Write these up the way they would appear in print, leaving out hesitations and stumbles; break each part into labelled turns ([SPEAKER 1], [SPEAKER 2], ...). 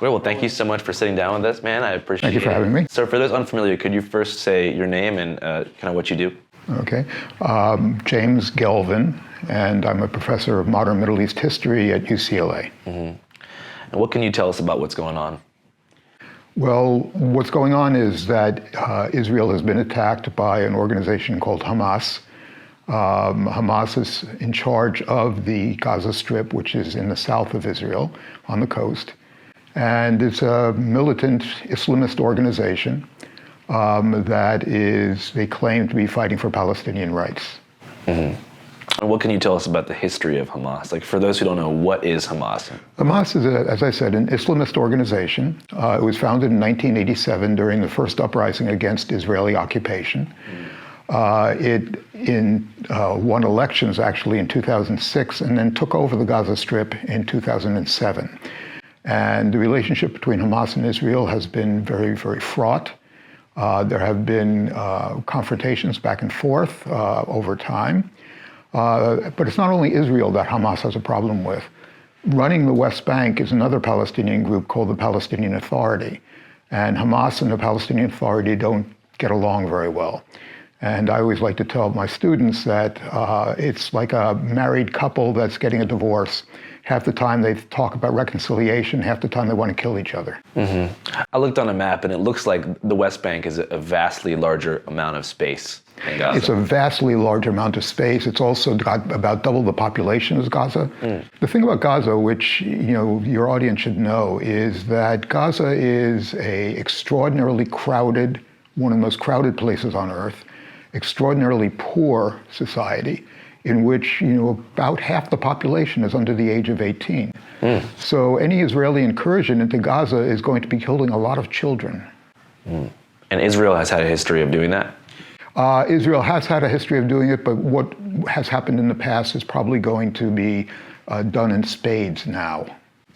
[SPEAKER 1] Great. Well, thank you so much for sitting down with us, man. I appreciate it.
[SPEAKER 2] Thank you for having me.
[SPEAKER 1] So for those unfamiliar, could you first say your name and kind of what you do?
[SPEAKER 2] Okay. James Gelvin, and I'm a professor of modern Middle East history at UCLA.
[SPEAKER 1] And what can you tell us about what's going on?
[SPEAKER 2] Well, what's going on is that Israel has been attacked by an organization called Hamas. Hamas is in charge of the Gaza Strip, which is in the south of Israel, on the coast. And it's a militant Islamist organization they claim to be fighting for Palestinian rights.
[SPEAKER 1] And what can you tell us about the history of Hamas? Like, for those who don't know, what is Hamas?
[SPEAKER 2] Hamas is, as I said, an Islamist organization. It was founded in 1987 during the first uprising against Israeli occupation. It won elections actually in 2006 and then took over the Gaza Strip in 2007. And the relationship between Hamas and Israel has been very, very fraught. There have been confrontations back and forth over time. But it's not only Israel that Hamas has a problem with. Running the West Bank is another Palestinian group called the Palestinian Authority. And Hamas and the Palestinian Authority don't get along very well. And I always like to tell my students that it's like a married couple that's getting a divorce. Half the time they talk about reconciliation, half the time they want to kill each other.
[SPEAKER 1] I looked on a map and it looks like the West Bank is a vastly larger amount of space than Gaza.
[SPEAKER 2] It's a vastly large amount of space. It's also got about double the population as Gaza. The thing about Gaza, which your audience should know, is that Gaza is a extraordinarily crowded, one of the most crowded places on earth, extraordinarily poor society, in which about half the population is under the age of 18. So any Israeli incursion into Gaza is going to be killing a lot of children.
[SPEAKER 1] And Israel has had a history of doing that?
[SPEAKER 2] Israel has had a history of doing it, but what has happened in the past is probably going to be done in spades now.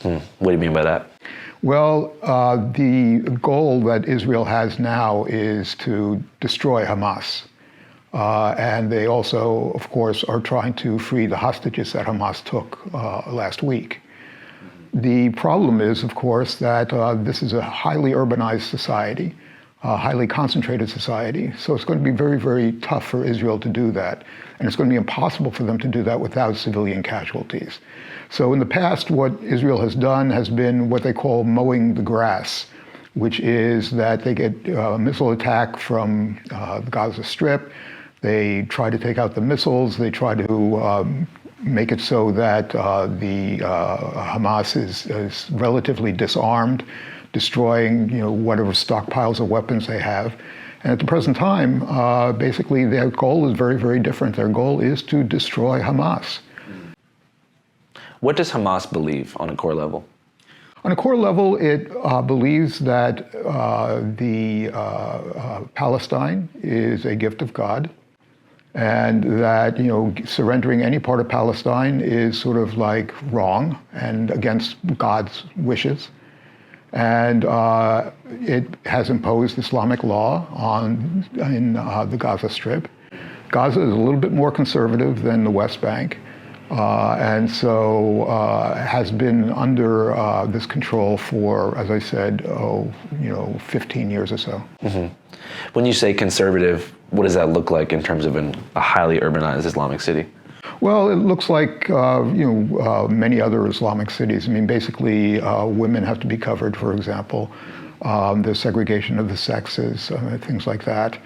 [SPEAKER 1] What do you mean by that?
[SPEAKER 2] Well, the goal that Israel has now is to destroy Hamas. And they also, of course, are trying to free the hostages that Hamas took last week. The problem is, of course, that this is a highly urbanized society, a highly concentrated society. So it's going to be very, very tough for Israel to do that. And it's going to be impossible for them to do that without civilian casualties. So in the past, what Israel has done has been what they call mowing the grass, which is that they get a missile attack from the Gaza Strip. They try to take out the missiles. They try to make it so that the Hamas is relatively disarmed, destroying whatever stockpiles of weapons they have. And at the present time, basically their goal is very, very different. Their goal is to destroy Hamas.
[SPEAKER 1] What does Hamas believe on a core level?
[SPEAKER 2] On a core level, it believes that Palestine is a gift of God, and that surrendering any part of Palestine is sort of like wrong and against God's wishes. And it has imposed Islamic law in the Gaza Strip. Gaza is a little bit more conservative than the West Bank. And so has been under this control for, as I said, 15 years or so.
[SPEAKER 1] When you say conservative, what does that look like in terms of a highly urbanized Islamic city?
[SPEAKER 2] Well, it looks like many other Islamic cities. I mean, basically, women have to be covered, for example. There's segregation of the sexes, things like that.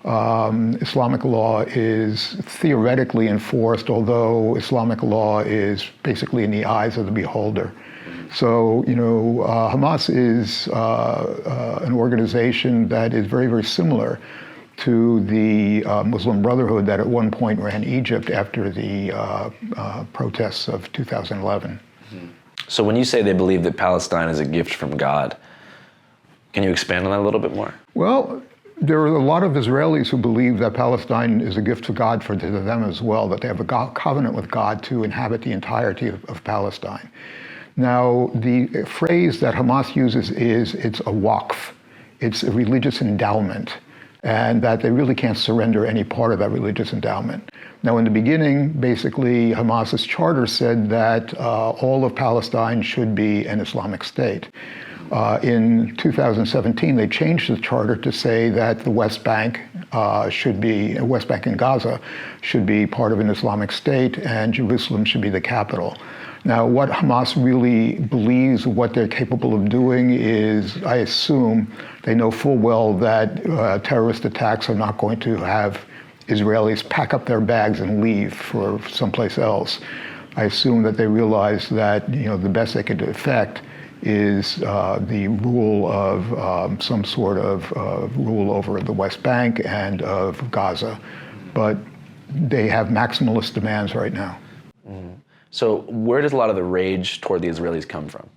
[SPEAKER 2] Islamic law is theoretically enforced, although Islamic law is basically in the eyes of the beholder. So, Hamas is an organization that is very, very similar to the Muslim Brotherhood that at one point ran Egypt after the protests of 2011.
[SPEAKER 1] So when you say they believe that Palestine is a gift from God, can you expand on that a little bit more?
[SPEAKER 2] Well, there are a lot of Israelis who believe that Palestine is a gift to God to them as well, that they have a covenant with God to inhabit the entirety of Palestine. Now, the phrase that Hamas uses is it's a waqf. It's a religious endowment, and that they really can't surrender any part of that religious endowment. Now, in the beginning, basically, Hamas's charter said that all of Palestine should be an Islamic state. In 2017, they changed the charter to say that the West Bank and Gaza should be part of an Islamic State, and Jerusalem should be the capital. Now, what Hamas really believes, what they're capable of doing is, I assume, they know full well that terrorist attacks are not going to have Israelis pack up their bags and leave for someplace else. I assume that they realize that the best they could effect is the rule of some sort of rule over the West Bank and of Gaza. But they have maximalist demands right now.
[SPEAKER 1] Mm-hmm. So where does a lot of the rage toward the Israelis come from?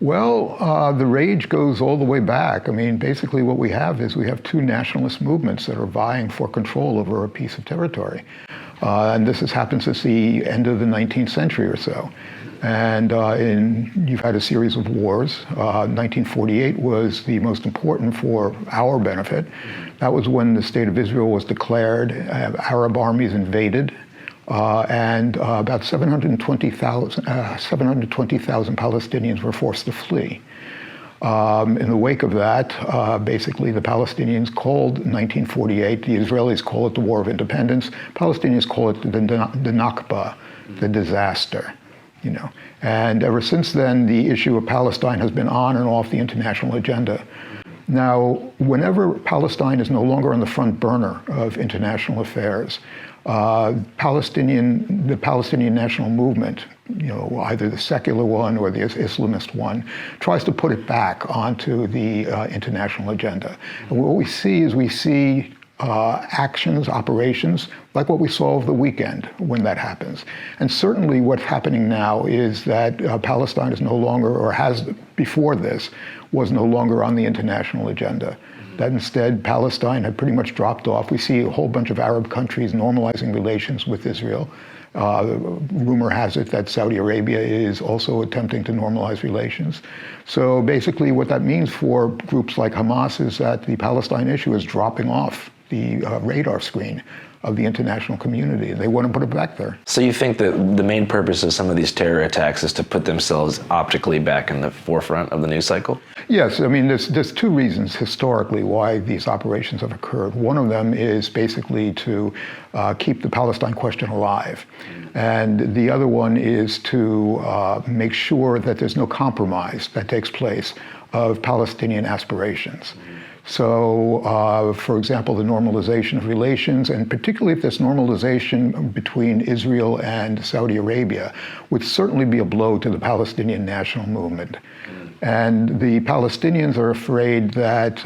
[SPEAKER 2] Well, the rage goes all the way back. I mean, basically what we have is we have two nationalist movements that are vying for control over a piece of territory. And this happens since the end of the 19th century or so. And you've had a series of wars. 1948 was the most important for our benefit. That was when the State of Israel was declared, Arab armies invaded, and about 720,000 Palestinians were forced to flee. In the wake of that, basically the Palestinians called 1948, the Israelis call it the War of Independence, Palestinians call it the Nakba, the disaster. And ever since then, the issue of Palestine has been on and off the international agenda. Now, whenever Palestine is no longer on the front burner of international affairs, the Palestinian national movement, either the secular one or the Islamist one, tries to put it back onto the international agenda. And what we see actions, operations, like what we saw over the weekend when that happens. And certainly what's happening now is that Palestine is no longer, or has before this, was no longer on the international agenda. That instead, Palestine had pretty much dropped off. We see a whole bunch of Arab countries normalizing relations with Israel. Rumor has it that Saudi Arabia is also attempting to normalize relations. So basically what that means for groups like Hamas is that the Palestine issue is dropping off the radar screen of the international community. They want to put it back there.
[SPEAKER 1] So you think that the main purpose of some of these terror attacks is to put themselves optically back in the forefront of the news cycle?
[SPEAKER 2] Yes, I mean, there's two reasons historically why these operations have occurred. One of them is basically to keep the Palestine question alive. And the other one is to make sure that there's no compromise that takes place of Palestinian aspirations. So, for example, the normalization of relations, and particularly if this normalization between Israel and Saudi Arabia, would certainly be a blow to the Palestinian national movement. And the Palestinians are afraid that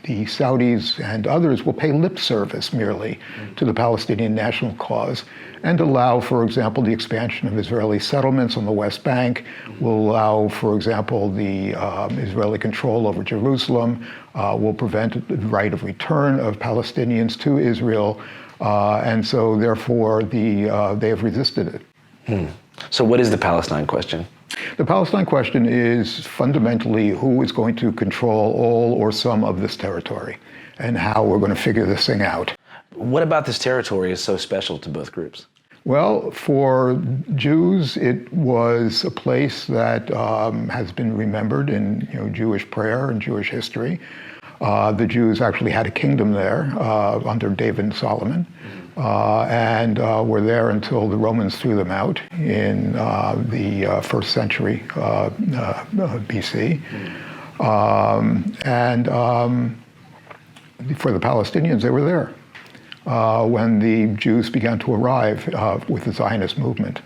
[SPEAKER 2] the Saudis and others will pay lip service merely to the Palestinian national cause and allow, for example, the expansion of Israeli settlements on the West Bank, will allow, for example, the Israeli control over Jerusalem, will prevent the right of return of Palestinians to Israel, and so therefore they have resisted it.
[SPEAKER 1] So what is the Palestine question?
[SPEAKER 2] The Palestine question is fundamentally who is going to control all or some of this territory and how we're going to figure this thing out.
[SPEAKER 1] What about this territory is so special to both groups?
[SPEAKER 2] Well, for Jews, it was a place that has been remembered in Jewish prayer and Jewish history. The Jews actually had a kingdom there under David and Solomon, and were there until the Romans threw them out in the first century BC. For the Palestinians, they were there when the Jews began to arrive with the Zionist movement.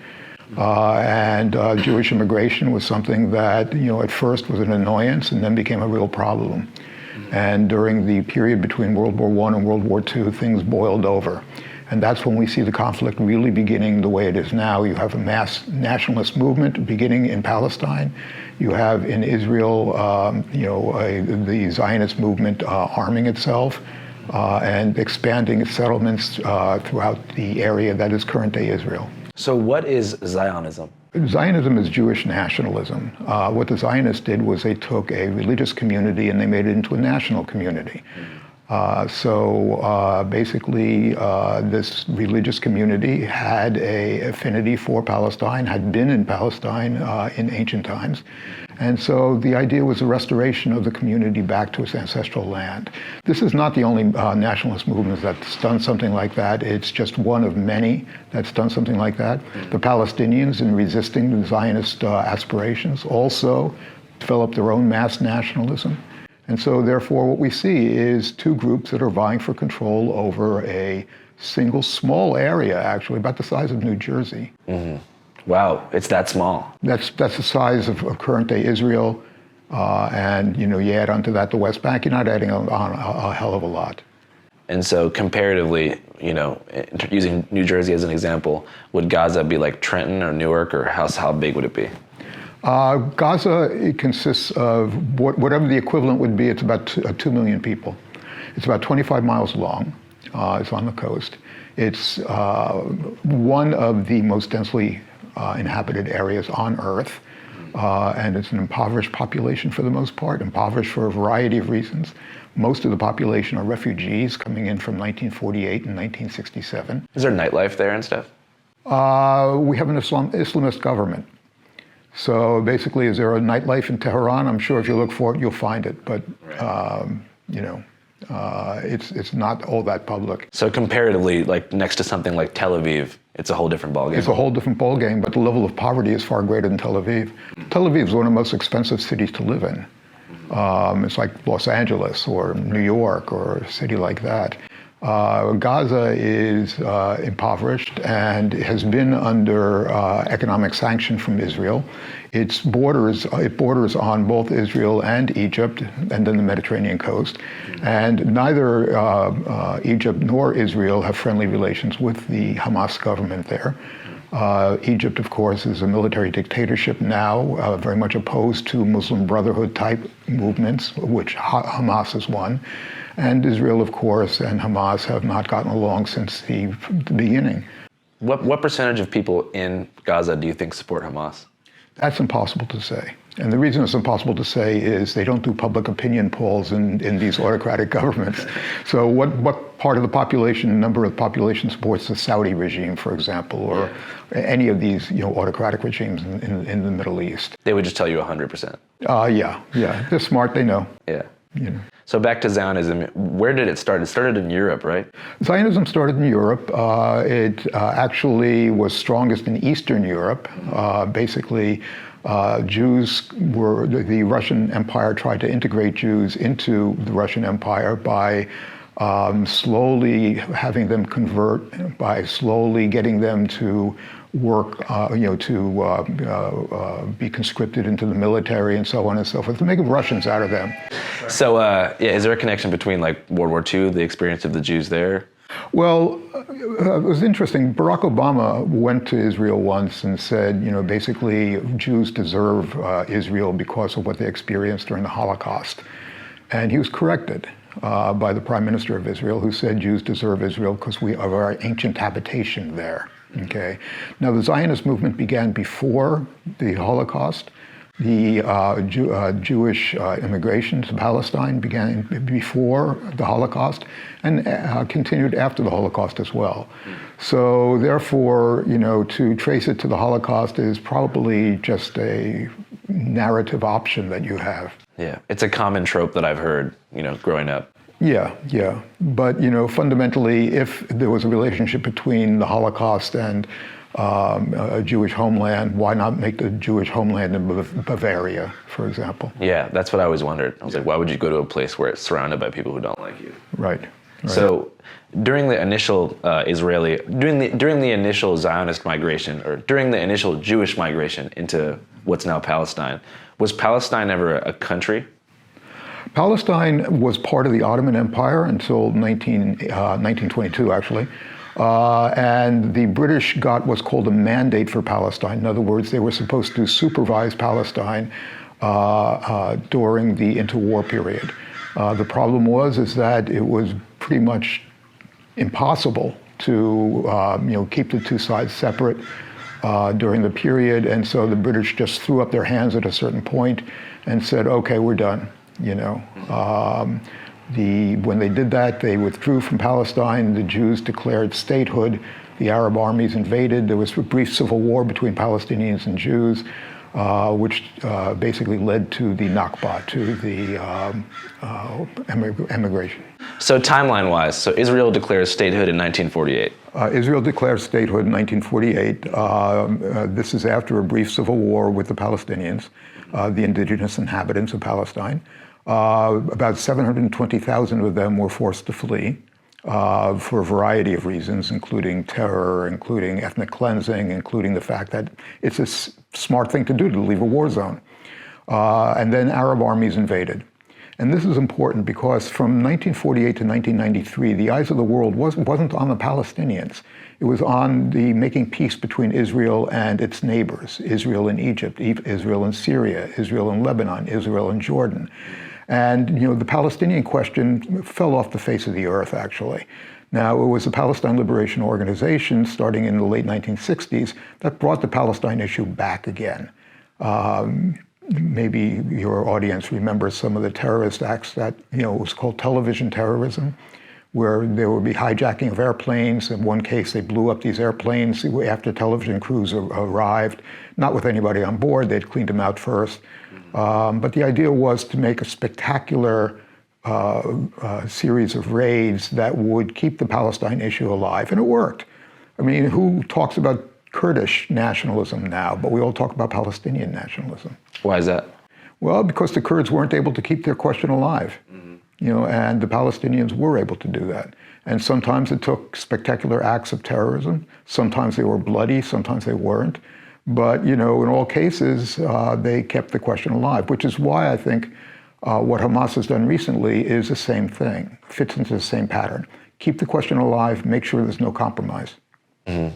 [SPEAKER 2] Jewish immigration was something that, at first was an annoyance and then became a real problem. And during the period between World War I and World War II, things boiled over. And that's when we see the conflict really beginning the way it is now. You have a mass nationalist movement beginning in Palestine. You have in Israel, the Zionist movement arming itself and expanding its settlements throughout the area that is current-day Israel.
[SPEAKER 1] So what is Zionism?
[SPEAKER 2] Zionism is Jewish nationalism. What the Zionists did was they took a religious community and they made it into a national community. Basically, this religious community had a affinity for Palestine, had been in Palestine in ancient times. And so the idea was the restoration of the community back to its ancestral land. This is not the only nationalist movement that's done something like that. It's just one of many that's done something like that. The Palestinians, in resisting the Zionist aspirations, also developed their own mass nationalism. And so therefore what we see is two groups that are vying for control over a single small area, actually, about the size of New Jersey.
[SPEAKER 1] Mm-hmm. Wow, it's that small.
[SPEAKER 2] That's the size of current-day Israel, and you add onto that the West Bank. You're not adding on a hell of a lot.
[SPEAKER 1] And so, comparatively, using New Jersey as an example, would Gaza be like Trenton or Newark, or how big would it be?
[SPEAKER 2] Gaza, it consists of whatever the equivalent would be. It's about 2 million people. It's about 25 miles long. It's on the coast. It's one of the most densely inhabited areas on Earth, and it's an impoverished population for the most part, impoverished for a variety of reasons. Most of the population are refugees coming in from 1948 and 1967.
[SPEAKER 1] Is there nightlife there and stuff?
[SPEAKER 2] We have an Islamist government. So basically, is there a nightlife in Tehran? I'm sure if you look for it, you'll find it, but it's not all that public.
[SPEAKER 1] So comparatively, like next to something like Tel Aviv, it's a whole different ballgame.
[SPEAKER 2] It's a whole different ballgame, but the level of poverty is far greater than Tel Aviv. Tel Aviv is one of the most expensive cities to live in. It's like Los Angeles or New York or a city like that. Gaza is impoverished and has been under economic sanction from Israel. It borders on both Israel and Egypt, and then the Mediterranean coast. And neither Egypt nor Israel have friendly relations with the Hamas government there. Egypt, of course, is a military dictatorship now, very much opposed to Muslim Brotherhood type movements, which Hamas is one. And Israel, of course, and Hamas have not gotten along since the beginning.
[SPEAKER 1] What percentage of people in Gaza do you think support Hamas?
[SPEAKER 2] That's impossible to say. And the reason it's impossible to say is they don't do public opinion polls in these autocratic governments. So what part of the population, number of the population supports the Saudi regime, for example, or any of these autocratic regimes in the Middle East?
[SPEAKER 1] They would just tell you 100%.
[SPEAKER 2] Yeah. They're smart, they know.
[SPEAKER 1] Yeah. So back to Zionism, where did it start? It started in Europe, right?
[SPEAKER 2] Zionism started in Europe. It actually was strongest in Eastern Europe. Basically, the Russian Empire tried to integrate Jews into the Russian Empire by slowly having them convert, by slowly getting them to work, to be conscripted into the military and so on and so forth, to make Russians out of them.
[SPEAKER 1] So, is there a connection between like World War II, the experience of the Jews there?
[SPEAKER 2] Well, it was interesting. Barack Obama went to Israel once and said, basically Jews deserve Israel because of what they experienced during the Holocaust. And he was corrected by the Prime Minister of Israel, who said Jews deserve Israel because we have our ancient habitation there. Okay. Now, the Zionist movement began before the Holocaust. The Jewish immigration to Palestine began before the Holocaust and continued after the Holocaust as well. So therefore, to trace it to the Holocaust is probably just a narrative option that you have.
[SPEAKER 1] Yeah, it's a common trope that I've heard, growing up.
[SPEAKER 2] Yeah. But, fundamentally, if there was a relationship between the Holocaust and a Jewish homeland, why not make the Jewish homeland in Bavaria, for example?
[SPEAKER 1] Yeah, that's what I always wondered. I was like, why would you go to a place where it's surrounded by people who don't like you?
[SPEAKER 2] Right.
[SPEAKER 1] So during the initial during the initial Zionist migration, or during the initial Jewish migration into what's now Palestine, was Palestine ever a country?
[SPEAKER 2] Palestine was part of the Ottoman Empire until 1922, actually. And the British got what's called a mandate for Palestine. In other words, they were supposed to supervise Palestine during the interwar period. The problem is that it was pretty much impossible to keep the two sides separate during the period, and so the British just threw up their hands at a certain point and said, "Okay, we're done." When they did that, they withdrew from Palestine. The Jews declared statehood. The Arab armies invaded. There was a brief civil war between Palestinians and Jews, which basically led to the Nakba, to the emigration.
[SPEAKER 1] So timeline-wise, so Israel declares statehood in 1948.
[SPEAKER 2] Israel declares statehood in 1948. This is after a brief civil war with the Palestinians, the indigenous inhabitants of Palestine. About 720,000 of them were forced to flee for a variety of reasons, including terror, including ethnic cleansing, including the fact that it's a smart thing to do to leave a war zone. And then Arab armies invaded. And this is important because from 1948 to 1993, the eyes of the world wasn't on the Palestinians. It was on the making peace between Israel and its neighbors, Israel and Egypt, Israel and Syria, Israel and Lebanon, Israel and Jordan. And the Palestinian question fell off the face of the earth, actually. Now, it was the Palestine Liberation Organization, starting in the late 1960s, that brought the Palestine issue back again. Maybe your audience remembers some of the terrorist acts that, it was called television terrorism, where there would be hijacking of airplanes. In one case, they blew up these airplanes after television crews arrived, not with anybody on board. They'd cleaned them out first. But the idea was to make a spectacular series of raids that would keep the Palestine issue alive, and it worked. I mean, who talks about Kurdish nationalism now, but we all talk about Palestinian nationalism?
[SPEAKER 1] Why is that?
[SPEAKER 2] Well, because the Kurds weren't able to keep their question alive, and the Palestinians were able to do that. And sometimes it took spectacular acts of terrorism. Sometimes they were bloody, sometimes they weren't. But, in all cases, they kept the question alive, which is why I think what Hamas has done recently is the same thing, fits into the same pattern. Keep the question alive, make sure there's no compromise.
[SPEAKER 1] Mm-hmm.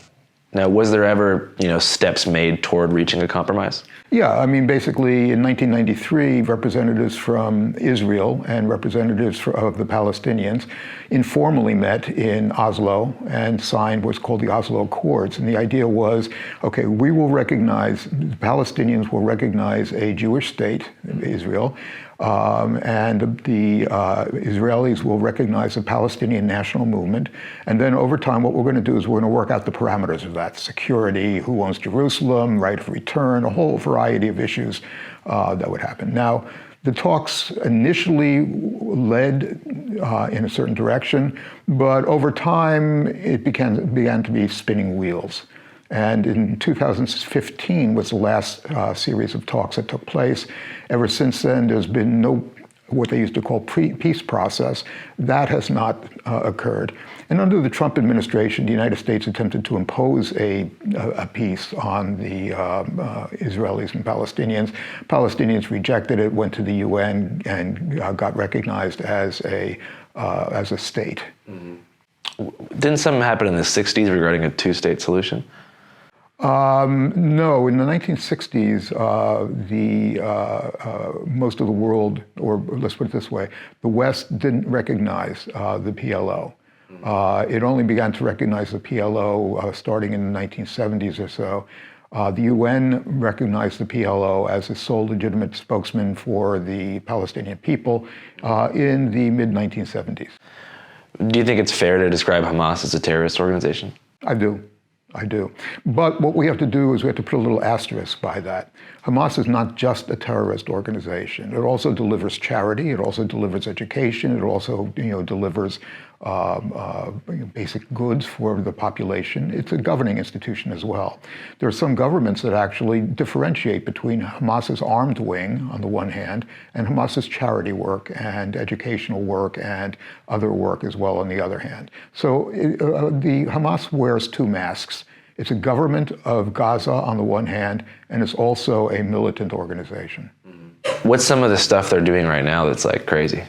[SPEAKER 1] Now, was there ever, steps made toward reaching a compromise?
[SPEAKER 2] Yeah, I mean, basically in 1993, representatives from Israel and representatives of the Palestinians informally met in Oslo and signed what's called the Oslo Accords. And the idea was, okay, the Palestinians will recognize a Jewish state, Israel, and the Israelis will recognize a Palestinian national movement. And then over time, what we're going to do is we're going to work out the parameters of that: security, who owns Jerusalem, right of return, a whole variety of issues that would happen. Now, the talks initially led in a certain direction, but over time, it began to be spinning wheels. And in 2015 was the last series of talks that took place. Ever since then, there's been no, what they used to call peace process. That has not occurred. And under the Trump administration, the United States attempted to impose a peace on the Israelis and Palestinians. Palestinians rejected it, went to the UN, and got recognized as a state.
[SPEAKER 1] Mm-hmm. Didn't something happen in the 60s regarding a two-state solution?
[SPEAKER 2] No, in the 1960s, most of the world, or let's put it this way, the West didn't recognize the PLO. It only began to recognize the PLO starting in the 1970s or so. The UN recognized the PLO as the sole legitimate spokesman for the Palestinian people in the mid-1970s.
[SPEAKER 1] Do you think it's fair to describe Hamas as a terrorist organization?
[SPEAKER 2] I do. But what we have to do is we have to put a little asterisk by that. Hamas is not just a terrorist organization. It also delivers charity. It also delivers education. It also, delivers basic goods for the population. It's a governing institution as well. There are some governments that actually differentiate between Hamas's armed wing on the one hand and Hamas's charity work and educational work and other work as well on the other hand. So the Hamas wears two masks. It's a government of Gaza on the one hand, and it's also a militant organization.
[SPEAKER 1] What's some of the stuff they're doing right now that's like crazy?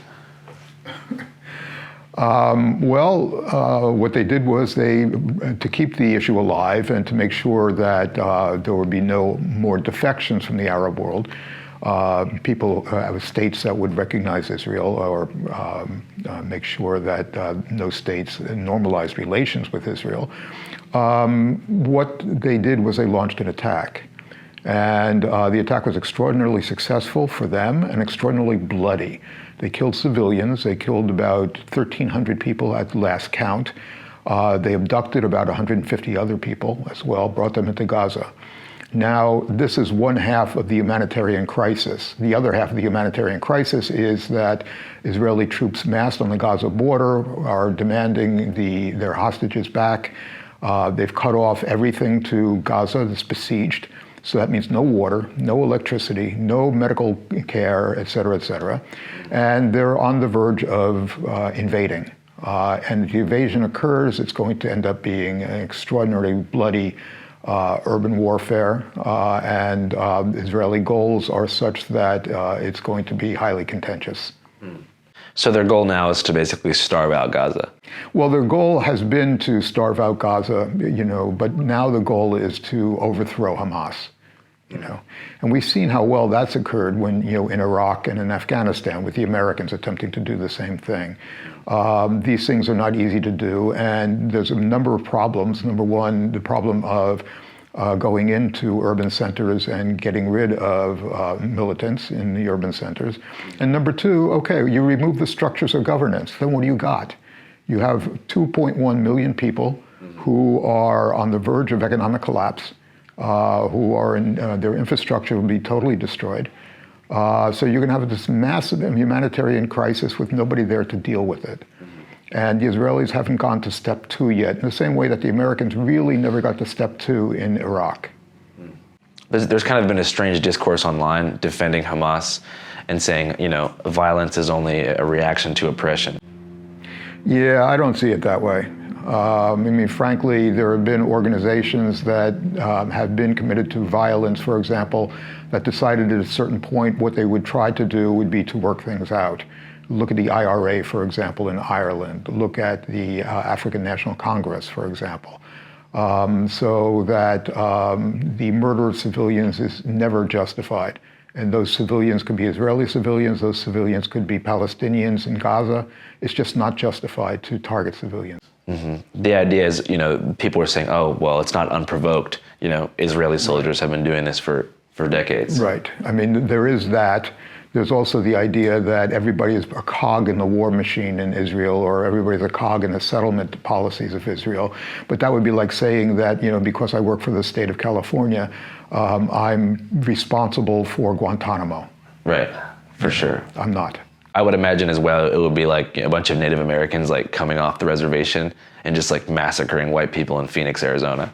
[SPEAKER 2] What they did was to keep the issue alive and to make sure that there would be no more defections from the Arab world, states that would recognize Israel or make sure that no states normalized relations with Israel. What they did was they launched an attack. And the attack was extraordinarily successful for them and extraordinarily bloody. They killed civilians. They killed about 1,300 people at the last count. They abducted about 150 other people as well, brought them into Gaza. Now, this is one half of the humanitarian crisis. The other half of the humanitarian crisis is that Israeli troops massed on the Gaza border are demanding their hostages back. They've cut off everything to Gaza that's besieged. So that means no water, no electricity, no medical care, et cetera, et cetera. And they're on the verge of invading. And if the invasion occurs, it's going to end up being an extraordinarily bloody urban warfare. And Israeli goals are such that it's going to be highly contentious.
[SPEAKER 1] So their goal now is to basically starve out Gaza.
[SPEAKER 2] Well, their goal has been to starve out Gaza, but now the goal is to overthrow Hamas. And we've seen how well that's occurred when, in Iraq and in Afghanistan, with the Americans attempting to do the same thing. These things are not easy to do, and there's a number of problems. Number one, the problem of going into urban centers and getting rid of militants in the urban centers. And number two, okay, you remove the structures of governance, then what do you got? You have 2.1 million people who are on the verge of economic collapse. Who are in their infrastructure will be totally destroyed. So you're going to have this massive humanitarian crisis with nobody there to deal with it. And the Israelis haven't gone to step two yet, in the same way that the Americans really never got to step two in Iraq.
[SPEAKER 1] There's kind of been a strange discourse online defending Hamas and saying, violence is only a reaction to oppression.
[SPEAKER 2] Yeah, I don't see it that way. Frankly, there have been organizations that have been committed to violence, for example, that decided at a certain point what they would try to do would be to work things out. Look at the IRA, for example, in Ireland. Look at the African National Congress, for example. So that the murder of civilians is never justified. And those civilians could be Israeli civilians, those civilians could be Palestinians in Gaza. It's just not justified to target civilians.
[SPEAKER 1] Mm-hmm. The idea is, people are saying, oh, well, it's not unprovoked. Israeli soldiers have been doing this for decades.
[SPEAKER 2] Right. There is that. There's also the idea that everybody is a cog in the war machine in Israel, or everybody's a cog in the settlement policies of Israel. But that would be like saying that, because I work for the state of California, I'm responsible for Guantanamo.
[SPEAKER 1] Right, for sure.
[SPEAKER 2] I'm not.
[SPEAKER 1] I would imagine as well it would be like a bunch of Native Americans coming off the reservation and just massacring white people in Phoenix, Arizona.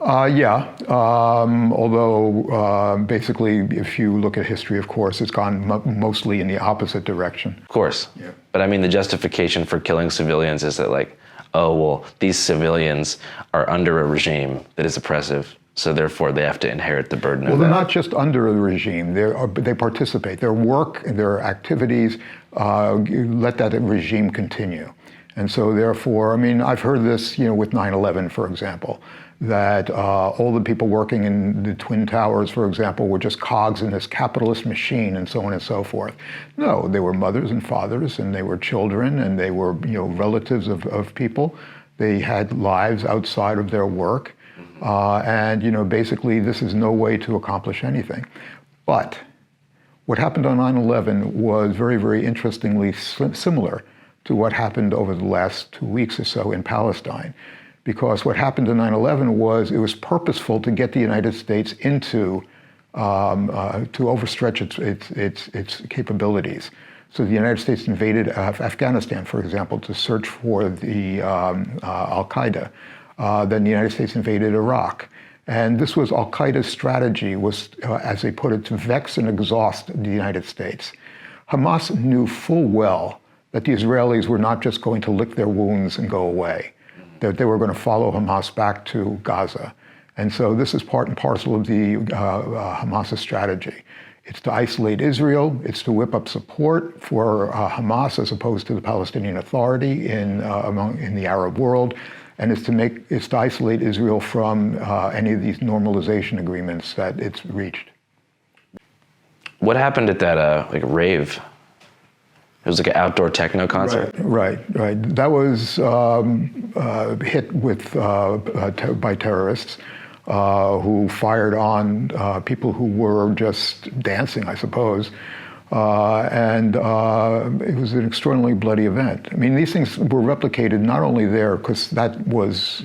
[SPEAKER 2] Yeah, although basically if you look at history, of course, it's gone mostly in the opposite direction.
[SPEAKER 1] Of course.
[SPEAKER 2] Yeah.
[SPEAKER 1] But the justification for killing civilians is that oh, well, these civilians are under a regime that is oppressive. So therefore, they have to inherit the burden of that.
[SPEAKER 2] Well, they're not just under a regime. They participate. Their work and their activities let that regime continue. And so therefore, I've heard this, with 9/11, for example, that all the people working in the Twin Towers, for example, were just cogs in this capitalist machine and so on and so forth. No, they were mothers and fathers, and they were children, and they were, relatives of people. They had lives outside of their work. And basically this is no way to accomplish anything. But what happened on 9/11 was very, very interestingly similar to what happened over the last 2 weeks or so in Palestine. Because what happened in 9/11 was it was purposeful to get the United States into, to overstretch its capabilities. So the United States invaded Afghanistan, for example, to search for the Al-Qaeda. Then the United States invaded Iraq. And this was Al-Qaeda's strategy, was, as they put it, to vex and exhaust the United States. Hamas knew full well that the Israelis were not just going to lick their wounds and go away, that they were going to follow Hamas back to Gaza. And so this is part and parcel of the Hamas strategy. It's to isolate Israel. It's to whip up support for Hamas as opposed to the Palestinian Authority in the Arab world. And it's to isolate Israel from any of these normalization agreements that it's reached.
[SPEAKER 1] What happened at that rave? It was an outdoor techno concert.
[SPEAKER 2] Right. That was hit with by terrorists. who fired on people who were just dancing, I suppose. And it was an extraordinarily bloody event. I mean, these things were replicated not only there, because that was,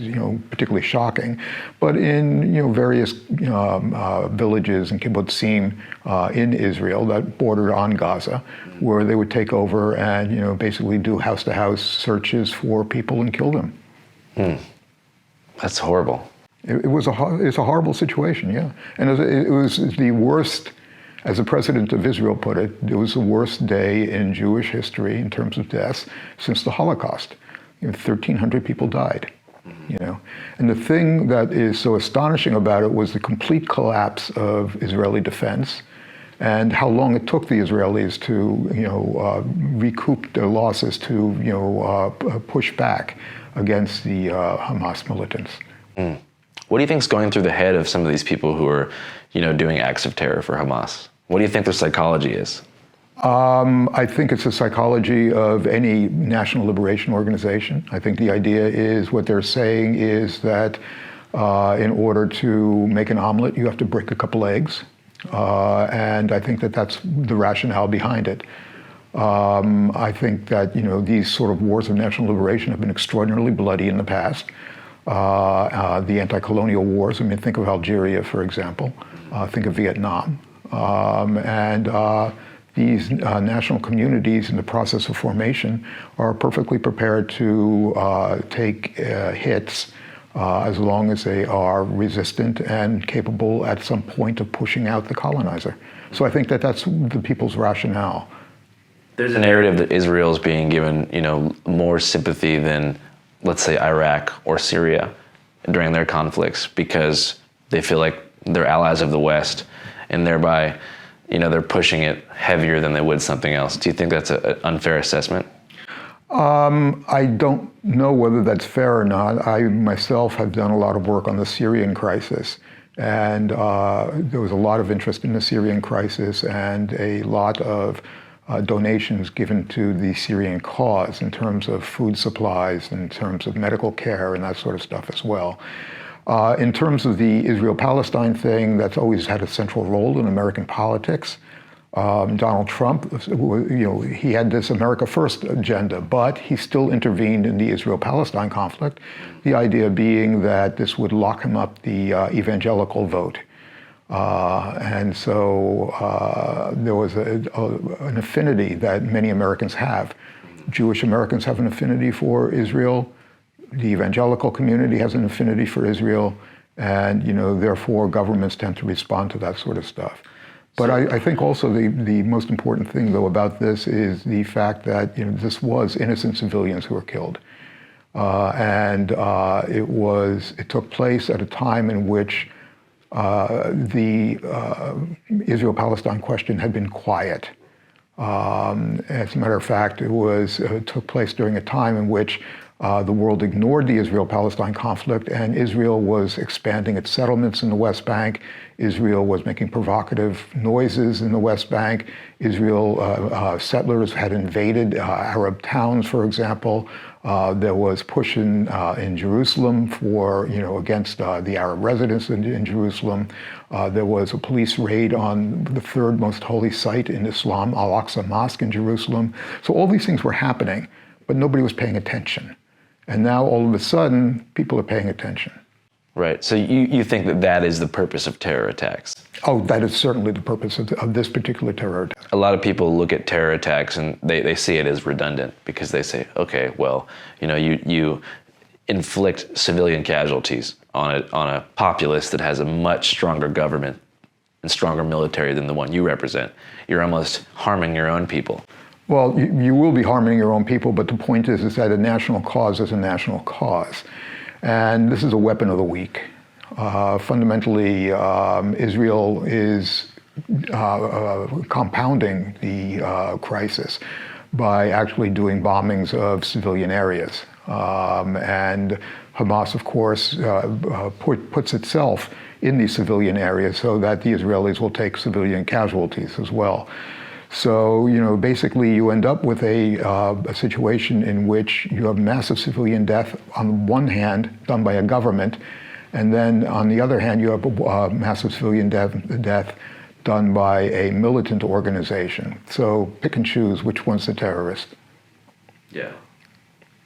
[SPEAKER 2] particularly shocking, but in, various villages and kibbutzim in Israel that bordered on Gaza, where they would take over and, basically do house-to-house searches for people and kill them.
[SPEAKER 1] That's horrible.
[SPEAKER 2] It's a horrible situation, yeah. And it was the worst. As the president of Israel put it, it was the worst day in Jewish history in terms of deaths since the Holocaust. 1,300 people died. And the thing that is so astonishing about it was the complete collapse of Israeli defense and how long it took the Israelis to, recoup their losses, to, push back against the Hamas militants.
[SPEAKER 1] What do you think is going through the head of some of these people who are, doing acts of terror for Hamas? What do you think their psychology is?
[SPEAKER 2] I think it's the psychology of any national liberation organization. I think the idea is what they're saying is that in order to make an omelet, you have to break a couple eggs. And I think that that's the rationale behind it. I think that, these sort of wars of national liberation have been extraordinarily bloody in the past. The anti-colonial wars, think of Algeria, for example. Think of Vietnam. These national communities in the process of formation are perfectly prepared to take hits as long as they are resistant and capable at some point of pushing out the colonizer. So I think that that's the people's rationale.
[SPEAKER 1] There's a narrative that Israel is being given, more sympathy than, let's say, Iraq or Syria during their conflicts because they feel like they're allies of the West, and thereby, they're pushing it heavier than they would something else. Do you think that's an unfair assessment?
[SPEAKER 2] I don't know whether that's fair or not. I myself have done a lot of work on the Syrian crisis, and there was a lot of interest in the Syrian crisis and a lot of donations given to the Syrian cause in terms of food supplies, in terms of medical care, and that sort of stuff as well. In terms of the Israel-Palestine thing, that's always had a central role in American politics. Donald Trump, he had this America First agenda, but he still intervened in the Israel-Palestine conflict, the idea being that this would lock him up the evangelical vote. And so there was an affinity that many Americans have. Jewish Americans have an affinity for Israel. The evangelical community has an affinity for Israel, and therefore governments tend to respond to that sort of stuff. But I think also the most important thing, though, about this is the fact that this was innocent civilians who were killed, and it took place at a time in which the Israel-Palestine question had been quiet. As a matter of fact, it took place during a time in which the world ignored the Israel-Palestine conflict, and Israel was expanding its settlements in the West Bank. Israel was making provocative noises in the West Bank. Settlers had invaded Arab towns, for example. There was push in Jerusalem against the Arab residents in Jerusalem. There was a police raid on the third most holy site in Islam, Al-Aqsa Mosque in Jerusalem. So all these things were happening, but nobody was paying attention. And now all of a sudden, people are paying attention.
[SPEAKER 1] Right. So you think that is the purpose of terror attacks?
[SPEAKER 2] Oh, that is certainly the purpose of this particular terror attack.
[SPEAKER 1] A lot of people look at terror attacks and they see it as redundant because they say, okay, well, you inflict civilian casualties on a populace that has a much stronger government and stronger military than the one you represent. You're almost harming your own people.
[SPEAKER 2] Well, you will be harming your own people, but the point is that a national cause is a national cause. And this is a weapon of the weak. Fundamentally, Israel is compounding the crisis by actually doing bombings of civilian areas. And Hamas, of course, puts itself in these civilian areas so that the Israelis will take civilian casualties as well. So, basically you end up with a situation in which you have massive civilian death on one hand done by a government, And then on the other hand, you have massive civilian death done by a militant organization. So pick and choose which one's the terrorist.
[SPEAKER 1] Yeah.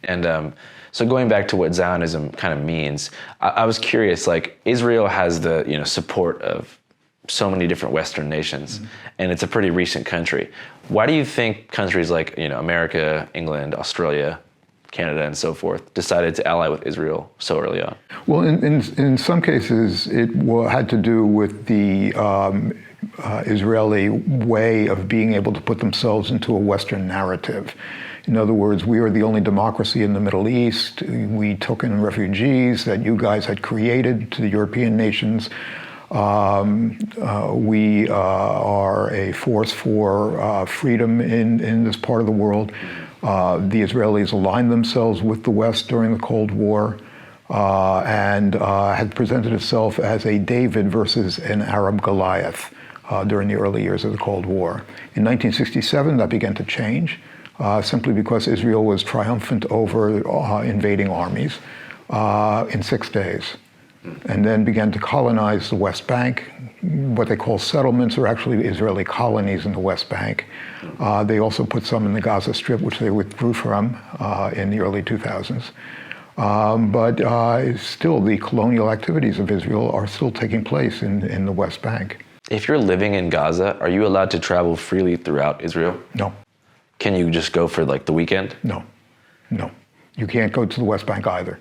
[SPEAKER 1] And so going back to what Zionism kind of means, I was curious, like Israel has the support of so many different Western nations, and it's a pretty recent country. Why do you think countries like America, England, Australia, Canada, and so forth decided to ally with Israel so early on?
[SPEAKER 2] Well, in some cases, it had to do with the Israeli way of being able to put themselves into a Western narrative. In other words, we are the only democracy in the Middle East. We took in refugees that you guys had created to the European nations. We are a force for freedom in this part of the world. The Israelis aligned themselves with the West during the Cold War and had presented itself as a David versus an Arab Goliath during the early years of the Cold War. In 1967, that began to change. Simply because Israel was triumphant over invading armies in 6 days, and then began to colonize the West Bank. What they call settlements are actually Israeli colonies in the West Bank. They also put some in the Gaza Strip, which they withdrew from in the early 2000s. But still, the colonial activities of Israel are still taking place in the West Bank.
[SPEAKER 1] If you're living in Gaza, are you allowed to travel freely throughout Israel?
[SPEAKER 2] No.
[SPEAKER 1] Can you just go for like the weekend?
[SPEAKER 2] No. You can't go to the West Bank either.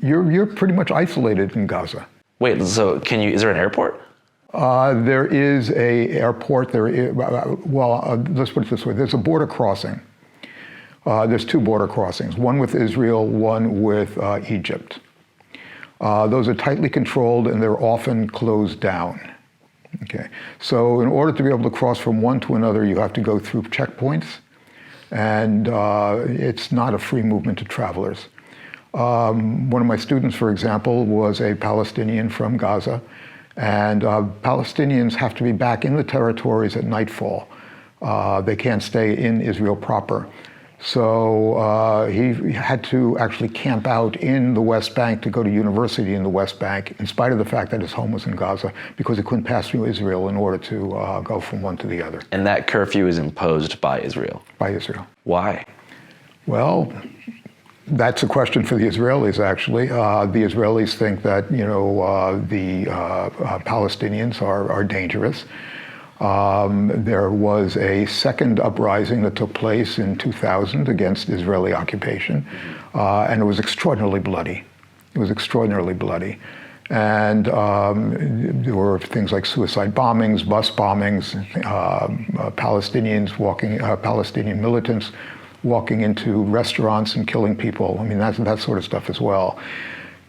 [SPEAKER 2] You're pretty much isolated in Gaza.
[SPEAKER 1] Wait, so is there an airport?
[SPEAKER 2] There is a airport. Let's put it this way. There's a border crossing. There's 2 border crossings, one with Israel, one with Egypt. Those are tightly controlled and they're often closed down. Okay, so in order to be able to cross from one to another, you have to go through checkpoints, and it's not a free movement to travelers. One of my students, for example, was a Palestinian from Gaza, and Palestinians have to be back in the territories at nightfall. They can't stay in Israel proper. So he had to actually camp out in the West Bank to go to university in the West Bank, in spite of the fact that his home was in Gaza, because he couldn't pass through Israel in order to go from one to the other.
[SPEAKER 1] And that curfew is imposed by Israel?
[SPEAKER 2] By Israel.
[SPEAKER 1] Why?
[SPEAKER 2] Well, that's a question for the Israelis, actually. The Israelis think that, the Palestinians are dangerous. There was a second uprising that took place in 2000 against Israeli occupation, and it was extraordinarily bloody. And there were things like suicide bombings, bus bombings, Palestinian militants walking into restaurants and killing people. I mean, that sort of stuff as well.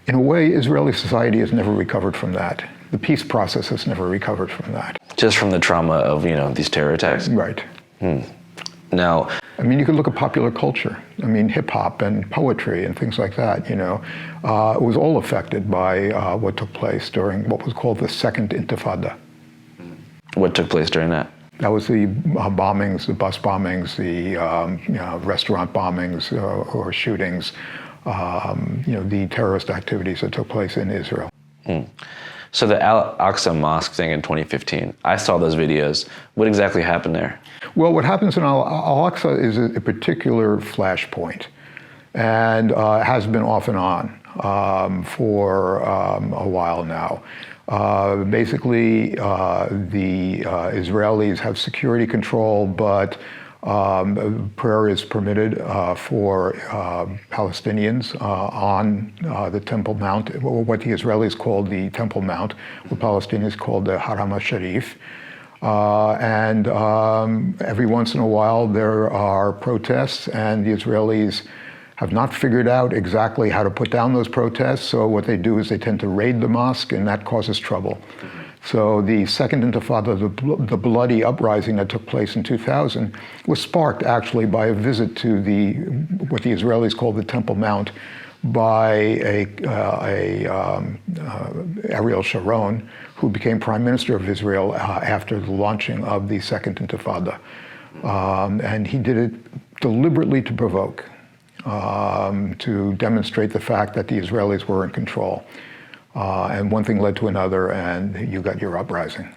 [SPEAKER 2] In a way, Israeli society has never recovered from that. The peace process has never recovered from that.
[SPEAKER 1] Just from the trauma of, these terror attacks?
[SPEAKER 2] Right.
[SPEAKER 1] Now,
[SPEAKER 2] I mean, you could look at popular culture. I mean, hip hop and poetry and things like that, it was all affected by what took place during what was called the Second Intifada.
[SPEAKER 1] What took place during that?
[SPEAKER 2] That was the bombings, the bus bombings, the restaurant bombings or shootings, the terrorist activities that took place in Israel.
[SPEAKER 1] So the Al-Aqsa Mosque thing in 2015, I saw those videos. What exactly happened there?
[SPEAKER 2] Well, what happens in Al-Aqsa is a particular flashpoint, and has been off and on for a while now. Basically, the Israelis have security control, but prayer is permitted for Palestinians on the Temple Mount, what the Israelis call the Temple Mount, what Palestinians call the Haram al-Sharif. And every once in a while there are protests, and the Israelis have not figured out exactly how to put down those protests, so what they do is they tend to raid the mosque, and that causes trouble. So the Second Intifada, the bloody uprising that took place in 2000, was sparked actually by a visit to what the Israelis call the Temple Mount by Ariel Sharon, who became Prime Minister of Israel after the launching of the Second Intifada. And he did it deliberately to provoke, to demonstrate the fact that the Israelis were in control. And one thing led to another, and you got your uprising.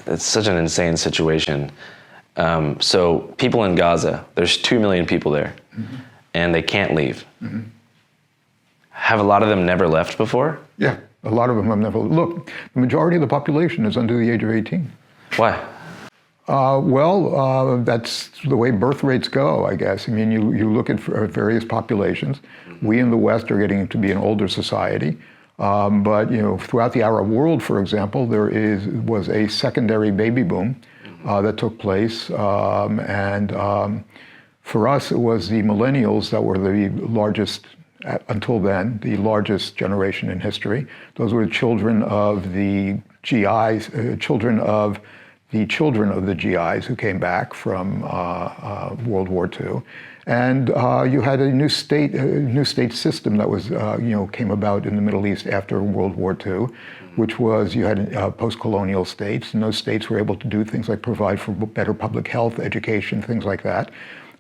[SPEAKER 1] It's such an insane situation. So people in Gaza, there's 2 million people there, and they can't leave. Have a lot of them never left before?
[SPEAKER 2] Yeah, a lot of them have never. Look, the majority of the population is under the age of 18.
[SPEAKER 1] Why?
[SPEAKER 2] That's the way birth rates go, I guess. I mean, you look at various populations. We in the West are getting to be an older society. But throughout the Arab world, for example, there was a secondary baby boom that took place. For us, it was the millennials that were the largest, until then, the largest generation in history. Those were children of the GIs, children of the GIs who came back from World War II. And you had a new state system that was, came about in the Middle East after World War II, which was you had post-colonial states, and those states were able to do things like provide for better public health, education, things like that.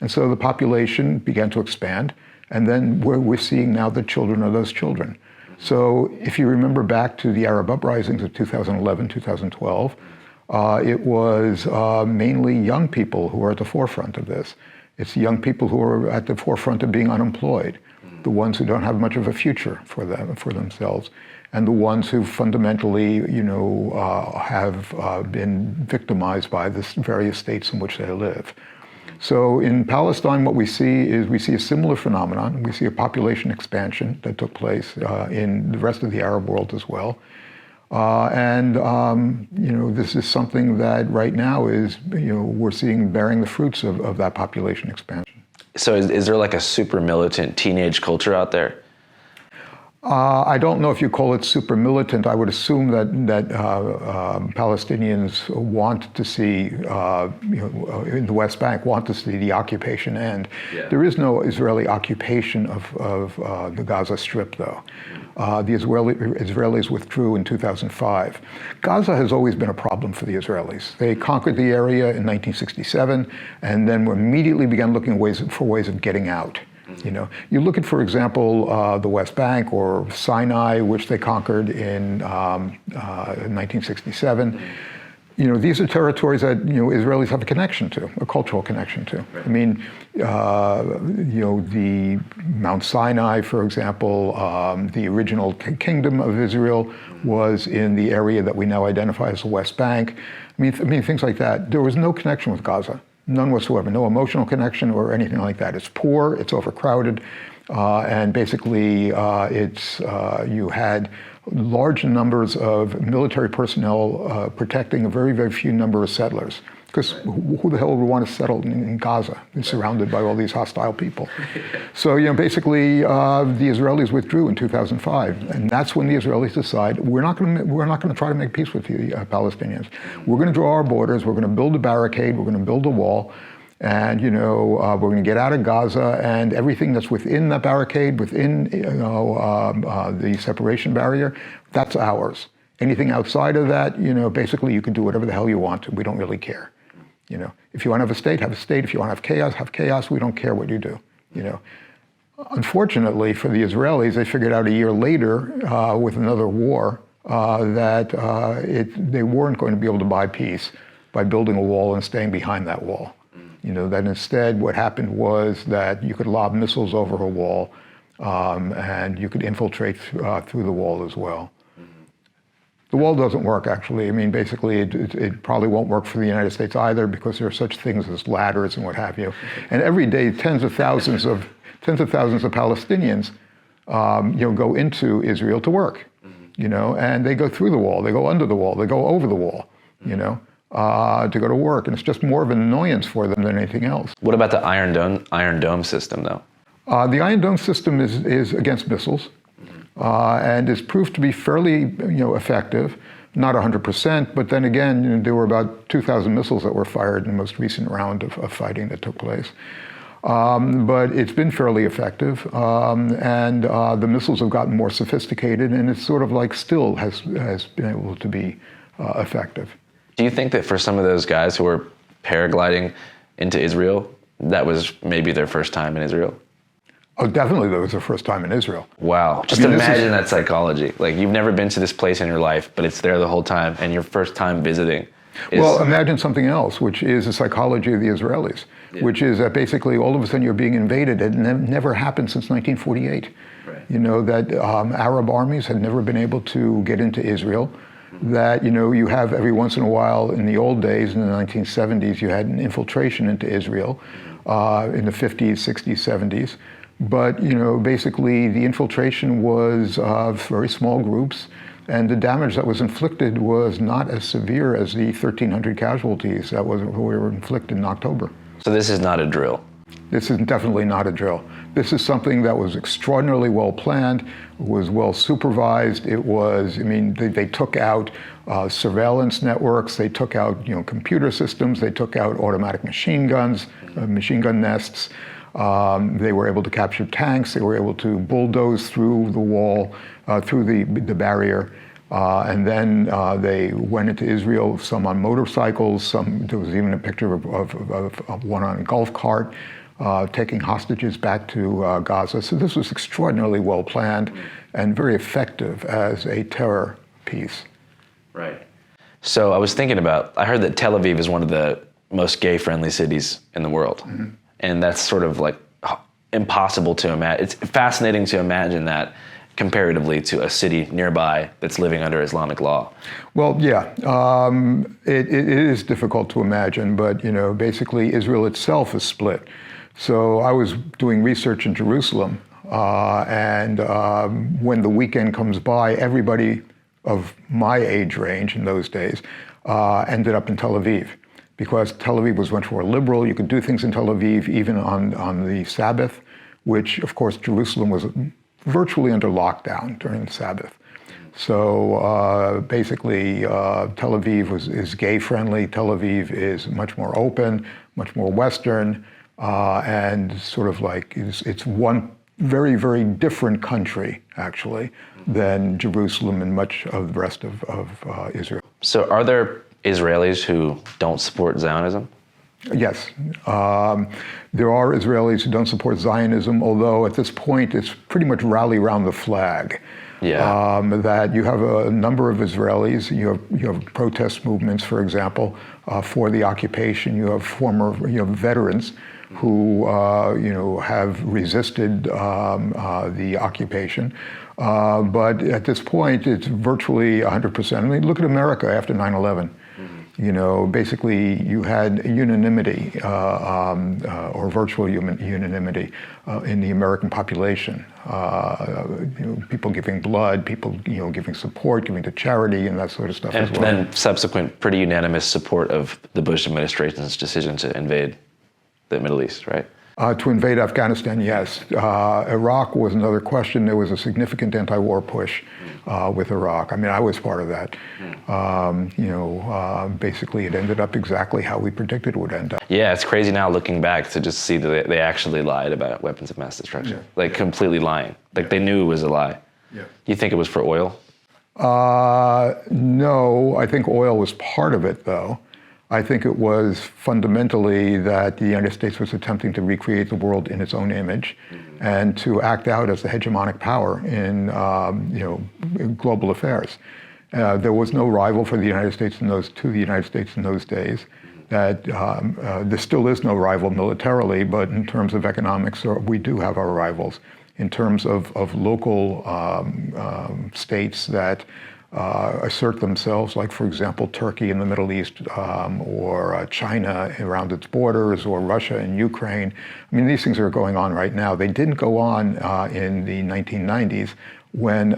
[SPEAKER 2] And so the population began to expand, and then we're seeing now the children of those children. So if you remember back to the Arab uprisings of 2011, 2012, it was mainly young people who were at the forefront of this. It's young people who are at the forefront of being unemployed, the ones who don't have much of a future for themselves, and the ones who fundamentally, have been victimized by the various states in which they live. So in Palestine, what we see a similar phenomenon. We see a population expansion that took place in the rest of the Arab world as well. This is something that right now is, we're seeing bearing the fruits of that population expansion.
[SPEAKER 1] So is there like a super militant teenage culture out there?
[SPEAKER 2] I don't know if you call it super militant. I would assume that Palestinians want to see, in the West Bank, want to see the occupation end. Yeah. There is no Israeli occupation of the Gaza Strip, though. The Israelis withdrew in 2005. Gaza has always been a problem for the Israelis. They conquered the area in 1967, and then immediately began looking for ways of getting out. You look at, for example, the West Bank or Sinai, which they conquered in 1967. These are territories that Israelis have a connection to, a cultural connection to. Right. I mean, the Mount Sinai, for example, the original kingdom of Israel was in the area that we now identify as the West Bank. I mean, things like that. There was no connection with Gaza. None whatsoever, no emotional connection or anything like that. It's poor, it's overcrowded, and basically you had large numbers of military personnel protecting a very, very few number of settlers. Because who the hell would want to settle in Gaza? It's surrounded by all these hostile people. So, basically, the Israelis withdrew in 2005, and that's when the Israelis decide we're not going to try to make peace with the Palestinians. We're going to draw our borders. We're going to build a barricade. We're going to build a wall, and we're going to get out of Gaza, and everything that's within that barricade, within the separation barrier, that's ours. Anything outside of that, basically you can do whatever the hell you want. We don't really care. If you want to have a state, have a state. If you want to have chaos. We don't care what you do. Unfortunately for the Israelis, they figured out a year later with another war that they weren't going to be able to buy peace by building a wall and staying behind that wall. That instead what happened was that you could lob missiles over a wall and you could infiltrate through the wall as well. The wall doesn't work, actually. I mean, basically, it probably won't work for the United States either because there are such things as ladders and what have you. And every day, tens of thousands of Palestinians, go into Israel to work, and they go through the wall, they go under the wall, they go over the wall, to go to work, and it's just more of an annoyance for them than anything else.
[SPEAKER 1] What about the Iron Dome system, though?
[SPEAKER 2] The Iron Dome system is against missiles. And is proved to be fairly, effective, not 100%, but then again, there were about 2,000 missiles that were fired in the most recent round of fighting that took place. But it's been fairly effective, and the missiles have gotten more sophisticated, and it's sort of like still has been able to be effective.
[SPEAKER 1] Do you think that for some of those guys who were paragliding into Israel, that was maybe their first time in Israel?
[SPEAKER 2] Oh, definitely that was the first time in Israel.
[SPEAKER 1] Wow. Just imagine that psychology. Like, you've never been to this place in your life, but it's there the whole time, and your first time visiting is...
[SPEAKER 2] Well, imagine something else, which is the psychology of the Israelis, which is that basically all of a sudden you're being invaded. It never happened since 1948.
[SPEAKER 1] Right.
[SPEAKER 2] You know, that Arab armies had never been able to get into Israel. That, you know, you have every once in a while in the old days, in the 1970s, you had an infiltration into Israel in the 50s, 60s, 70s. But, you know, basically the infiltration was very small groups, and the damage that was inflicted was not as severe as the 1,300 casualties that were inflicted in October.
[SPEAKER 1] So this is not a drill.
[SPEAKER 2] This is definitely not a drill. This is something that was extraordinarily well planned, was well supervised. It was, I mean, they took out surveillance networks, they took out, you know, computer systems, they took out automatic machine guns, machine gun nests. They were able to capture tanks, they were able to bulldoze through the wall, through the barrier. And then they went into Israel, some on motorcycles, there was even a picture of one on a golf cart, taking hostages back to Gaza. So this was extraordinarily well planned and very effective as a terror piece.
[SPEAKER 1] Right. So I was thinking I heard that Tel Aviv is one of the most gay-friendly cities in the world. Mm-hmm. And that's sort of like impossible to imagine. It's fascinating to imagine that comparatively to a city nearby that's living under Islamic law.
[SPEAKER 2] Well, yeah, it is difficult to imagine, but, you know, basically Israel itself is split. So I was doing research in Jerusalem, and when the weekend comes by, everybody of my age range in those days ended up in Tel Aviv, because Tel Aviv was much more liberal. You could do things in Tel Aviv even on the Sabbath, which, of course, Jerusalem was virtually under lockdown during the Sabbath. So basically, Tel Aviv is gay-friendly. Tel Aviv is much more open, much more Western, and sort of like it's one very, very different country, actually, than Jerusalem and much of the rest of Israel.
[SPEAKER 1] So are there Israelis who don't support Zionism?
[SPEAKER 2] Yes. There are Israelis who don't support Zionism, although at this point it's pretty much rally around the flag.
[SPEAKER 1] Yeah.
[SPEAKER 2] That you have a number of Israelis, you have protest movements, for example, for the occupation. You have veterans who have resisted the occupation. But at this point, it's virtually 100%. I mean, look at America after 9/11. You know, basically you had unanimity or virtual unanimity in the American population. People giving blood, people giving support, giving to charity, and that sort of stuff as well.
[SPEAKER 1] And then subsequent pretty unanimous support of the Bush administration's decision to invade the Middle East, right?
[SPEAKER 2] To invade Afghanistan, yes. Iraq was another question. There was a significant anti-war push with Iraq. I mean, I was part of that. Basically, it ended up exactly how we predicted it would end up.
[SPEAKER 1] Yeah, it's crazy now looking back to just see that they actually lied about weapons of mass destruction. Yeah. Like completely lying. Like they knew it was a lie. Yeah. You think it was for oil?
[SPEAKER 2] No, I think oil was part of it, though. I think it was fundamentally that the United States was attempting to recreate the world in its own image, and to act out as the hegemonic power in global affairs. There was no rival for the United States in those days. That there still is no rival militarily, but in terms of economics, we do have our rivals. In terms of local states that assert themselves, like, for example, Turkey in the Middle East, or China around its borders, or Russia and Ukraine. I mean, these things are going on right now. They didn't go on in the 1990s when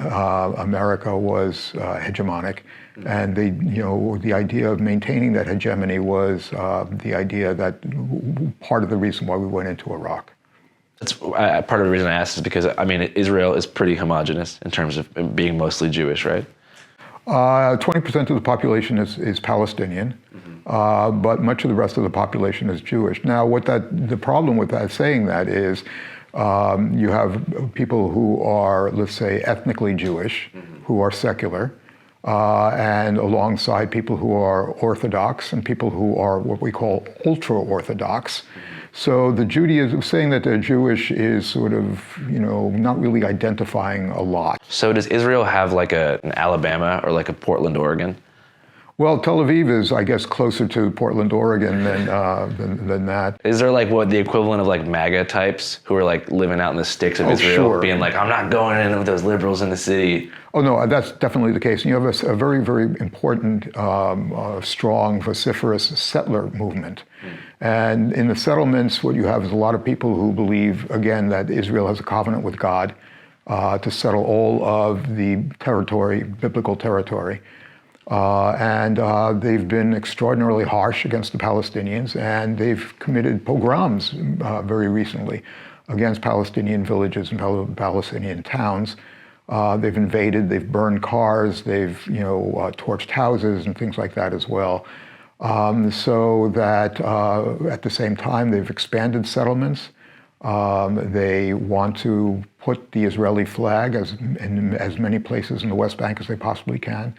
[SPEAKER 2] America was hegemonic. And the idea of maintaining that hegemony was the idea that part of the reason why we went into Iraq.
[SPEAKER 1] That's part of the reason I asked is because, I mean, Israel is pretty homogenous in terms of being mostly Jewish, right?
[SPEAKER 2] 20% of the population is Palestinian, but much of the rest of the population is Jewish. Now, the problem with saying that is you have people who are, let's say, ethnically Jewish, who are secular, and alongside people who are Orthodox and people who are what we call ultra-Orthodox. So the Judaism, saying that they're Jewish is sort of, not really identifying a lot.
[SPEAKER 1] So does Israel have like an Alabama or like a Portland, Oregon?
[SPEAKER 2] Well, Tel Aviv is, I guess, closer to Portland, Oregon than that.
[SPEAKER 1] Is there like what the equivalent of like MAGA types who are like living out in the sticks of Israel,
[SPEAKER 2] sure.
[SPEAKER 1] being like, I'm not going in with those liberals in the city?
[SPEAKER 2] Oh, no, that's definitely the case. And you have a very, very important, strong, vociferous settler movement. And in the settlements, what you have is a lot of people who believe, again, that Israel has a covenant with God to settle all of the territory, biblical territory. And they've been extraordinarily harsh against the Palestinians, and they've committed pogroms very recently against Palestinian villages and Palestinian towns. They've invaded, they've burned cars, they've torched houses and things like that as well. So that at the same time, they've expanded settlements. They want to put the Israeli flag in as many places in the West Bank as they possibly can.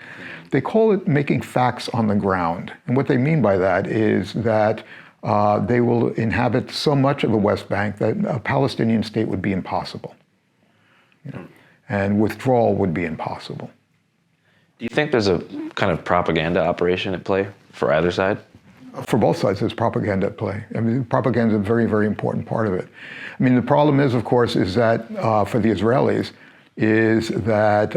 [SPEAKER 2] They call it making facts on the ground. And what they mean by that is that they will inhabit so much of the West Bank that a Palestinian state would be impossible. And withdrawal would be impossible.
[SPEAKER 1] Do you think there's a kind of propaganda operation at play for either side?
[SPEAKER 2] For both sides, there's propaganda at play. I mean, propaganda is a very, very important part of it. I mean, the problem is, of course, is that for the Israelis, is that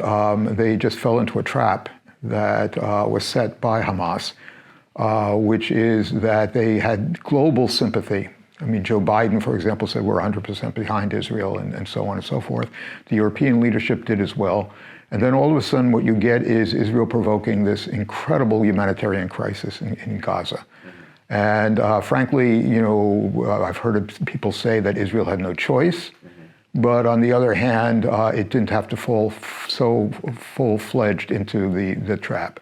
[SPEAKER 2] they just fell into a trap that was set by Hamas, which is that they had global sympathy. I mean, Joe Biden, for example, said we're 100% behind Israel and so on and so forth. The European leadership did as well. And then all of a sudden what you get is Israel provoking this incredible humanitarian crisis in Gaza. And frankly, I've heard people say that Israel had no choice. But on the other hand, it didn't have to fall so full-fledged into the trap.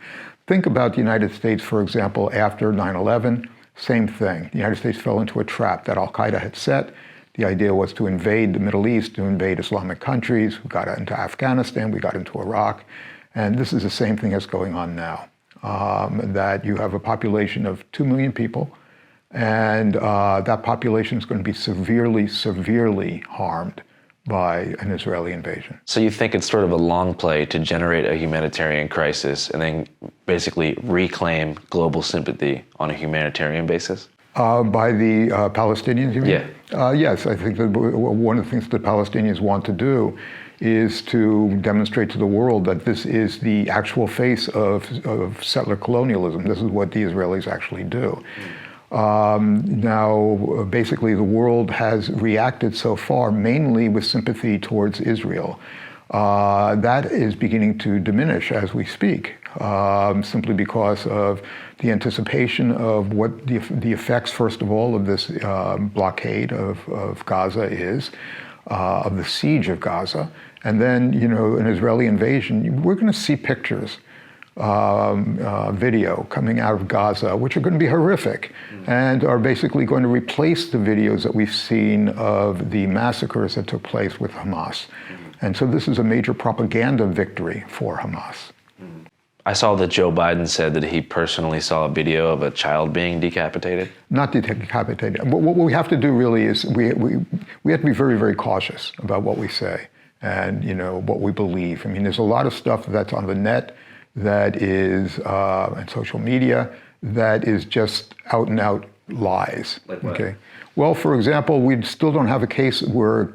[SPEAKER 2] Think about the United States, for example, after 9/11, same thing. The United States fell into a trap that al-Qaeda had set. The idea was to invade the Middle East, to invade Islamic countries. We got into Afghanistan, we got into Iraq. And this is the same thing that's going on now. That you have a population of 2 million people, and that population is going to be severely, severely harmed by an Israeli invasion.
[SPEAKER 1] So you think it's sort of a long play to generate a humanitarian crisis and then basically reclaim global sympathy on a humanitarian basis?
[SPEAKER 2] By the Palestinians, you mean?
[SPEAKER 1] Yeah.
[SPEAKER 2] Yes, I think that one of the things that Palestinians want to do is to demonstrate to the world that this is the actual face of settler colonialism. This is what the Israelis actually do. Now, basically, the world has reacted so far mainly with sympathy towards Israel. That is beginning to diminish as we speak, simply because of the anticipation of what the effects, first of all, of this blockade of Gaza is, of the siege of Gaza, and then, an Israeli invasion. We're going to see pictures, video coming out of Gaza, which are going to be horrific and are basically going to replace the videos that we've seen of the massacres that took place with Hamas. And so this is a major propaganda victory for Hamas.
[SPEAKER 1] I saw that Joe Biden said that he personally saw a video of a child being decapitated.
[SPEAKER 2] Not decapitated. What we have to do really is we have to be very, very cautious about what we say and what we believe. I mean, there's a lot of stuff that's on the net that is, and social media, that is just out and out lies.
[SPEAKER 1] Like what?
[SPEAKER 2] Okay. Well, for example, we still don't have a case where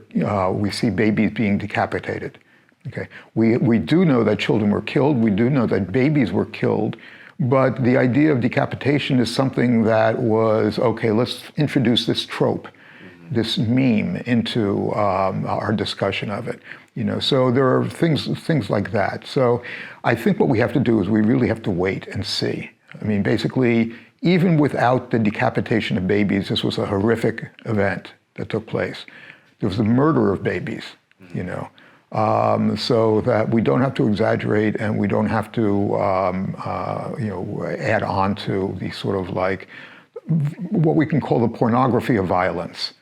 [SPEAKER 2] we see babies being decapitated. Okay. We do know that children were killed. We do know that babies were killed. But the idea of decapitation is something that was, okay, let's introduce this trope, this meme into our discussion of it. So there are things like that. So I think what we have to do is we really have to wait and see. I mean, basically, even without the decapitation of babies, this was a horrific event that took place. There was the murder of babies, so that we don't have to exaggerate and we don't have to, add on to the sort of like what we can call the pornography of violence.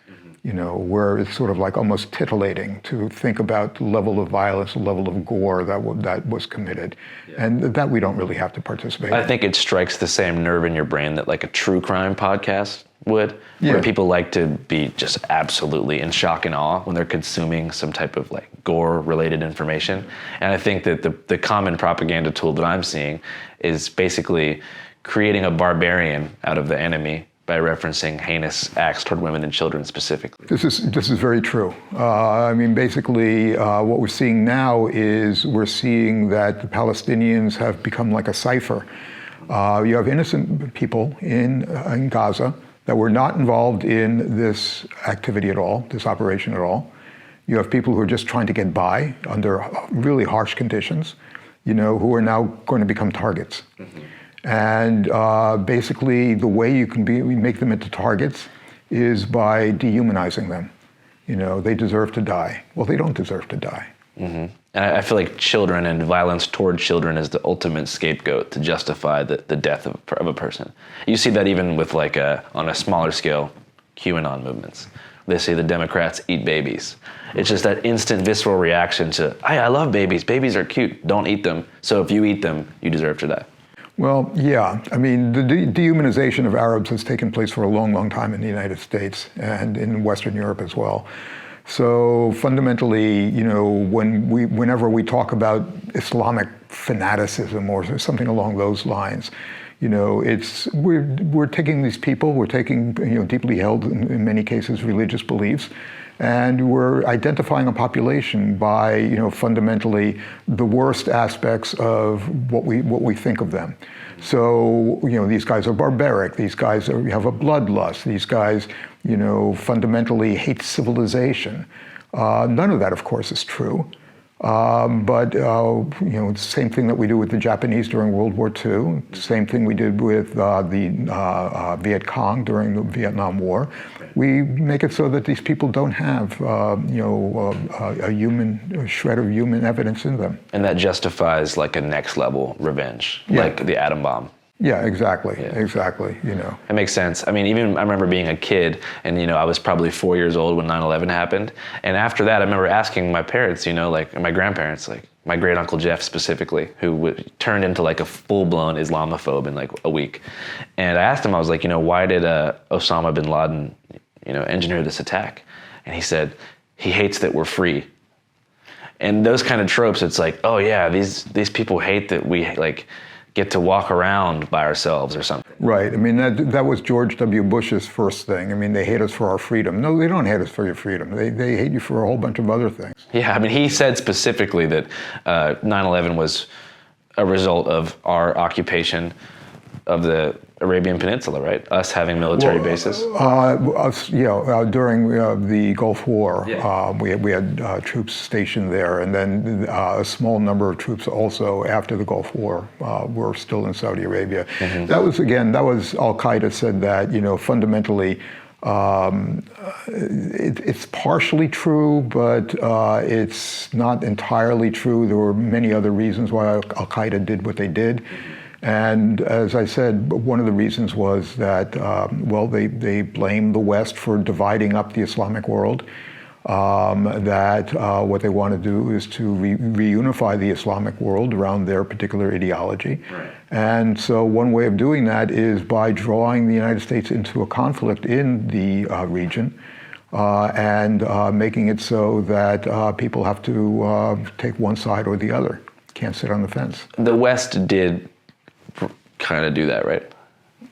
[SPEAKER 2] where it's sort of like almost titillating to think about the level of violence, the level of gore that was committed, and that we don't really have to participate in.
[SPEAKER 1] I think it strikes the same nerve in your brain that like a true crime podcast would, where people like to be just absolutely in shock and awe when they're consuming some type of like gore-related information. And I think that the common propaganda tool that I'm seeing is basically creating a barbarian out of the enemy by referencing heinous acts toward women and children specifically.
[SPEAKER 2] This is very true. Basically, what we're seeing now is we're seeing that the Palestinians have become like a cipher. You have innocent people in Gaza that were not involved in this activity at all, this operation at all. You have people who are just trying to get by under really harsh conditions, who are now going to become targets. Mm-hmm. And basically, the way you can make them into targets is by dehumanizing them. They deserve to die. Well, they don't deserve to die.
[SPEAKER 1] Mm-hmm. And I feel like children and violence toward children is the ultimate scapegoat to justify the death of a person. You see that even with on a smaller scale, QAnon movements. They say the Democrats eat babies. It's just that instant visceral reaction to, I love babies. Babies are cute. Don't eat them. So if you eat them, you deserve to die.
[SPEAKER 2] Well, yeah. The dehumanization of Arabs has taken place for a long, long time in the United States and in Western Europe as well. So fundamentally, whenever we talk about Islamic fanaticism or something along those lines, we're taking these people, we're taking deeply held, in many cases, religious beliefs, and we're identifying a population by fundamentally the worst aspects of what we think of them. So these guys are barbaric. These guys have a bloodlust. These guys fundamentally hate civilization. None of that, of course, is true. But the same thing that we do with the Japanese during World War II, same thing we did with the Viet Cong during the Vietnam War. We make it so that these people don't have a shred of human evidence in them.
[SPEAKER 1] And that justifies like a next level revenge, like the atom bomb.
[SPEAKER 2] Yeah, exactly.
[SPEAKER 1] It makes sense. I remember being a kid and, I was probably 4 years old when 9/11 happened. And after that, I remember asking my parents, my grandparents, my great uncle Jeff specifically, who turned into like a full-blown Islamophobe in like a week. And I asked him, I was like, why did Osama bin Laden, engineer this attack? And he said, he hates that we're free. And those kind of tropes, it's like, oh yeah, these people hate that we get to walk around by ourselves or something.
[SPEAKER 2] Right. That was George W. Bush's first thing. They hate us for our freedom. No, they don't hate us for your freedom. They hate you for a whole bunch of other things.
[SPEAKER 1] Yeah, he said specifically that 9/11 was a result of our occupation of the Arabian Peninsula, right? Us having military bases.
[SPEAKER 2] During the Gulf War,
[SPEAKER 1] yeah.
[SPEAKER 2] we had troops stationed there, and then a small number of troops also after the Gulf War were still in Saudi Arabia. Mm-hmm. That was Al Qaeda said that fundamentally. It's partially true, but it's not entirely true. There were many other reasons why Al Qaeda did what they did. And as I said, one of the reasons was that, they blamed the West for dividing up the Islamic world, that what they want to do is to reunify the Islamic world around their particular ideology. Right. And so one way of doing that is by drawing the United States into a conflict in the region, and making it so that people have to take one side or the other. Can't sit on the fence.
[SPEAKER 1] The West did kind of do that, right?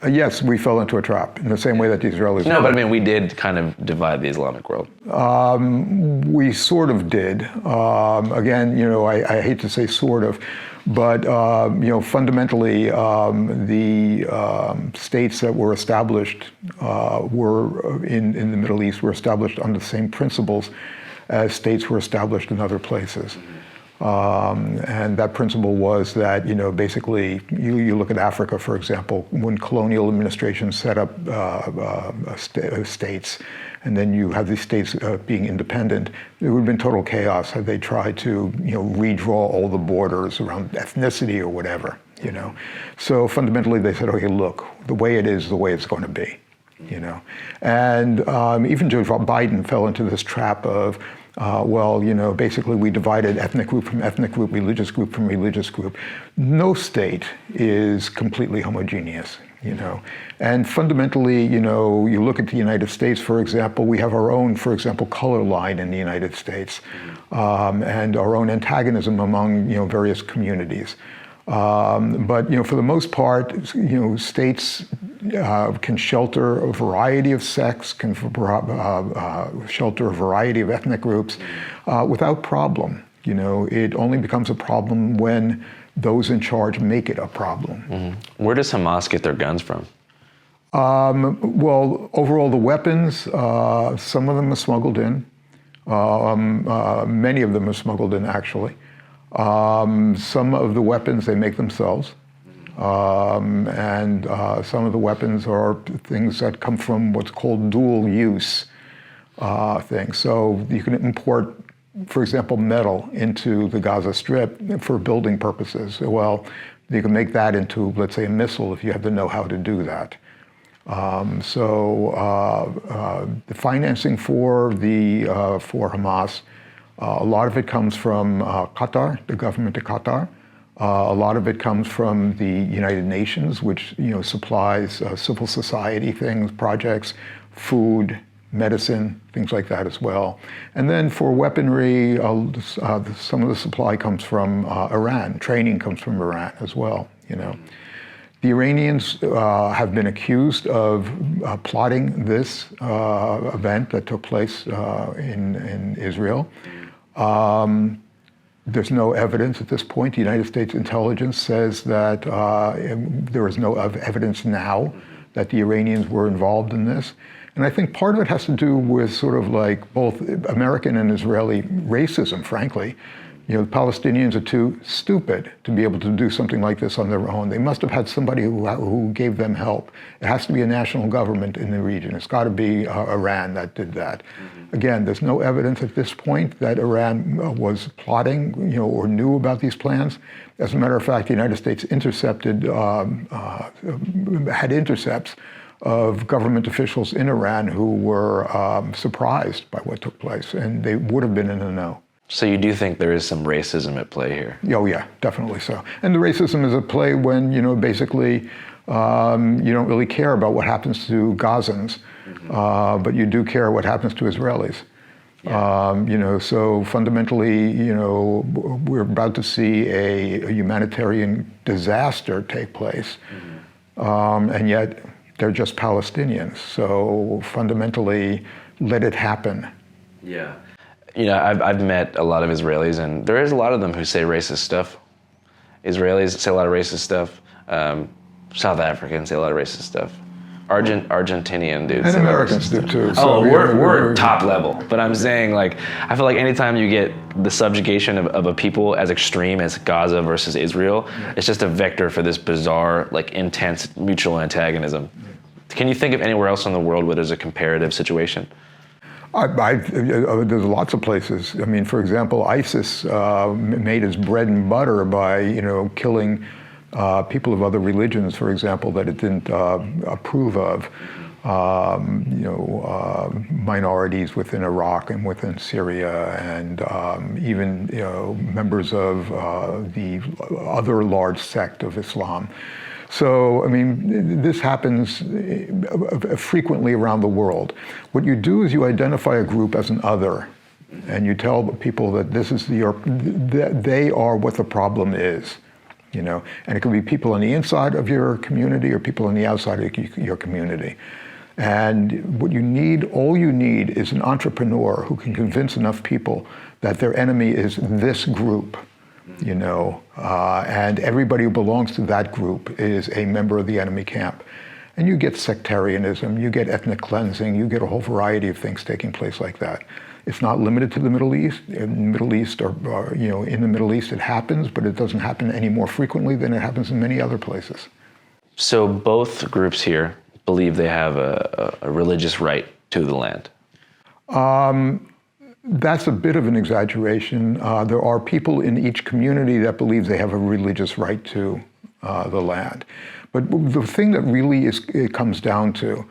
[SPEAKER 2] Yes, we fell into a trap in the same way that the Israelis did.
[SPEAKER 1] No, but we did kind of divide the Islamic world.
[SPEAKER 2] We sort of did. Again, I hate to say sort of, but fundamentally, the states that were established were in the Middle East were established on the same principles as states were established in other places. And that principle was that, basically, you look at Africa, for example, when colonial administrations set up states, and then you have these states being independent, it would have been total chaos had they tried to, redraw all the borders around ethnicity or whatever, So fundamentally, they said, okay, look, the way it is the way it's going to be. you know. And even Joe Biden fell into this trap of, well, you know, basically we divided ethnic group from ethnic group, religious group from religious group. No state is completely homogeneous, you know. And fundamentally, you know, you look at the United States, for example, we have our own, for example, color line in the United States, and our own antagonism among, you know, various communities. But, you know, for the most part, you know, states can shelter a variety of sects, can shelter a variety of ethnic groups without problem. You know, it only becomes a problem when those in charge make it a problem.
[SPEAKER 1] Mm-hmm. Where does Hamas get their guns from?
[SPEAKER 2] Well, overall, the weapons, some of them are smuggled in. Many of them are smuggled in, actually. Some of the weapons they make themselves, and some of the weapons are things that come from what's called dual use things. So you can import, for example, metal into the Gaza Strip for building purposes. Well, you can make that into, let's say, a missile if you have the know-how to do that. The financing for Hamas, a lot of it comes from Qatar, the government of Qatar. A lot of it comes from the United Nations, which, you know, supplies civil society things, projects, food, medicine, things like that as well. And then for weaponry, some of the supply comes from Iran. Training comes from Iran as well, you know. The Iranians have been accused of plotting this event that took place in Israel. There's no evidence at this point. The United States intelligence says that there is no evidence now that the Iranians were involved in this. And I think part of it has to do with sort of like both American and Israeli racism, frankly. You know, the Palestinians are too stupid to be able to do something like this on their own. They must have had somebody who gave them help. It has to be a national government in the region. It's got to be Iran that did that. Mm-hmm. Again, there's no evidence at this point that Iran was plotting, you know, or knew about these plans. As a matter of fact, the United States had intercepts of government officials in Iran who were surprised by what took place, and they would have been in the know.
[SPEAKER 1] So you do think there is some racism at play here?
[SPEAKER 2] Oh yeah, definitely so. And the racism is at play when, you know, basically you don't really care about what happens to Gazans, but you do care what happens to Israelis. Yeah. You know, so fundamentally, you know, we're about to see a humanitarian disaster take place, and yet they're just Palestinians. So fundamentally, let it happen.
[SPEAKER 1] Yeah. You know, I've met a lot of Israelis, and there is a lot of them who say racist stuff. Israelis say a lot of racist stuff. South Africans say a lot of racist stuff. Argentinian dudes.
[SPEAKER 2] And Americans do too.
[SPEAKER 1] So we're top level. But I'm saying, like, I feel like anytime you get the subjugation of a people as extreme as Gaza versus Israel, it's just a vector for this bizarre, like, intense mutual antagonism. Can you think of anywhere else in the world where there's a comparative situation?
[SPEAKER 2] There's lots of places. I mean, for example, ISIS made its bread and butter by, you know, killing people of other religions, for example, that it didn't approve of. Minorities within Iraq and within Syria, and even, you know, members of the other large sect of Islam. So, I mean, this happens frequently around the world. What you do is you identify a group as an other, and you tell people that this is that they are what the problem is, you know. And it can be people on the inside of your community or people on the outside of your community. And what you need, all you need, is an entrepreneur who can convince enough people that their enemy is this group. You know, and everybody who belongs to that group is a member of the enemy camp. And you get sectarianism, you get ethnic cleansing, you get a whole variety of things taking place like that. It's not limited to the Middle East. In the Middle East, in the Middle East it happens, but it doesn't happen any more frequently than it happens in many other places.
[SPEAKER 1] So both groups here believe they have a religious right to the land.
[SPEAKER 2] That's a bit of an exaggeration. There are people in each community that believe they have a religious right to the land. But the thing that really it comes down to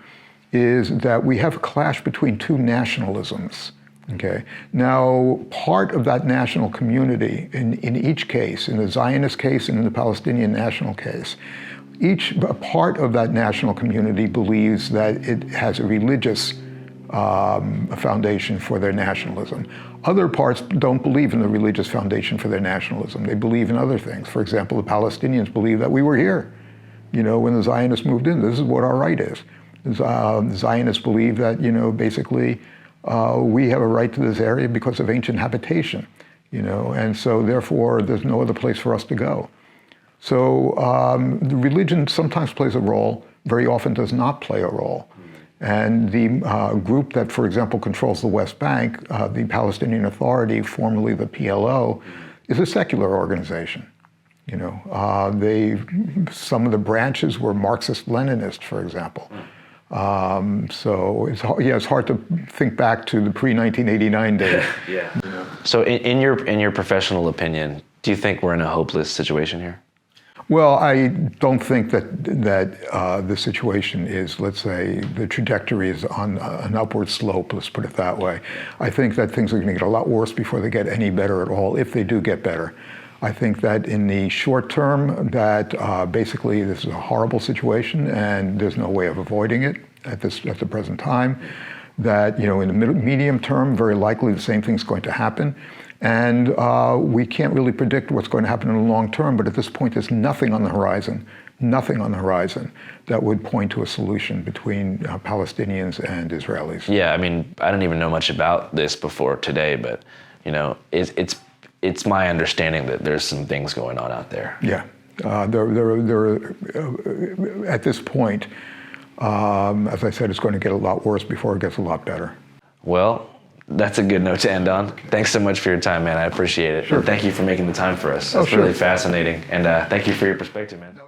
[SPEAKER 2] is that we have a clash between two nationalisms. Okay. Now, part of that national community, in each case, in the Zionist case and in the Palestinian national case, each part of that national community believes that it has a religious foundation for their nationalism. Other parts don't believe in the religious foundation for their nationalism. They believe in other things. For example, the Palestinians believe that we were here. You know, when the Zionists moved in, this is what our right is. The Zionists believe that, you know, basically we have a right to this area because of ancient habitation, you know, and so therefore there's no other place for us to go. So the religion sometimes plays a role, very often does not play a role. And the group that, for example, controls the West Bank, the Palestinian Authority, formerly the PLO, is a secular organization. You know, some of the branches were Marxist-Leninist, for example. So it's hard to think back to the pre-1989 days.
[SPEAKER 1] Yeah. So in your professional opinion, do you think we're in a hopeless situation here?
[SPEAKER 2] Well, I don't think that the situation is, let's say, the trajectory is on an upward slope, let's put it that way. I think that things are going to get a lot worse before they get any better at all, if they do get better. I think that in the short term, that basically this is a horrible situation and there's no way of avoiding it at the present time. That, you know, in the medium term, very likely the same thing's going to happen. And we can't really predict what's going to happen in the long term, but at this point there's nothing on the horizon that would point to a solution between Palestinians and Israelis.
[SPEAKER 1] Yeah, I mean, I don't even know much about this before today, but, you know, it's my understanding that there's some things going on out there.
[SPEAKER 2] Yeah, there at this point, as I said, it's going to get a lot worse before it gets a lot better.
[SPEAKER 1] Well, that's a good note to end on. Thanks so much for your time, man. I appreciate it.
[SPEAKER 2] Sure.
[SPEAKER 1] And thank you for making the time for us. That's really fascinating. And thank you for your perspective, man.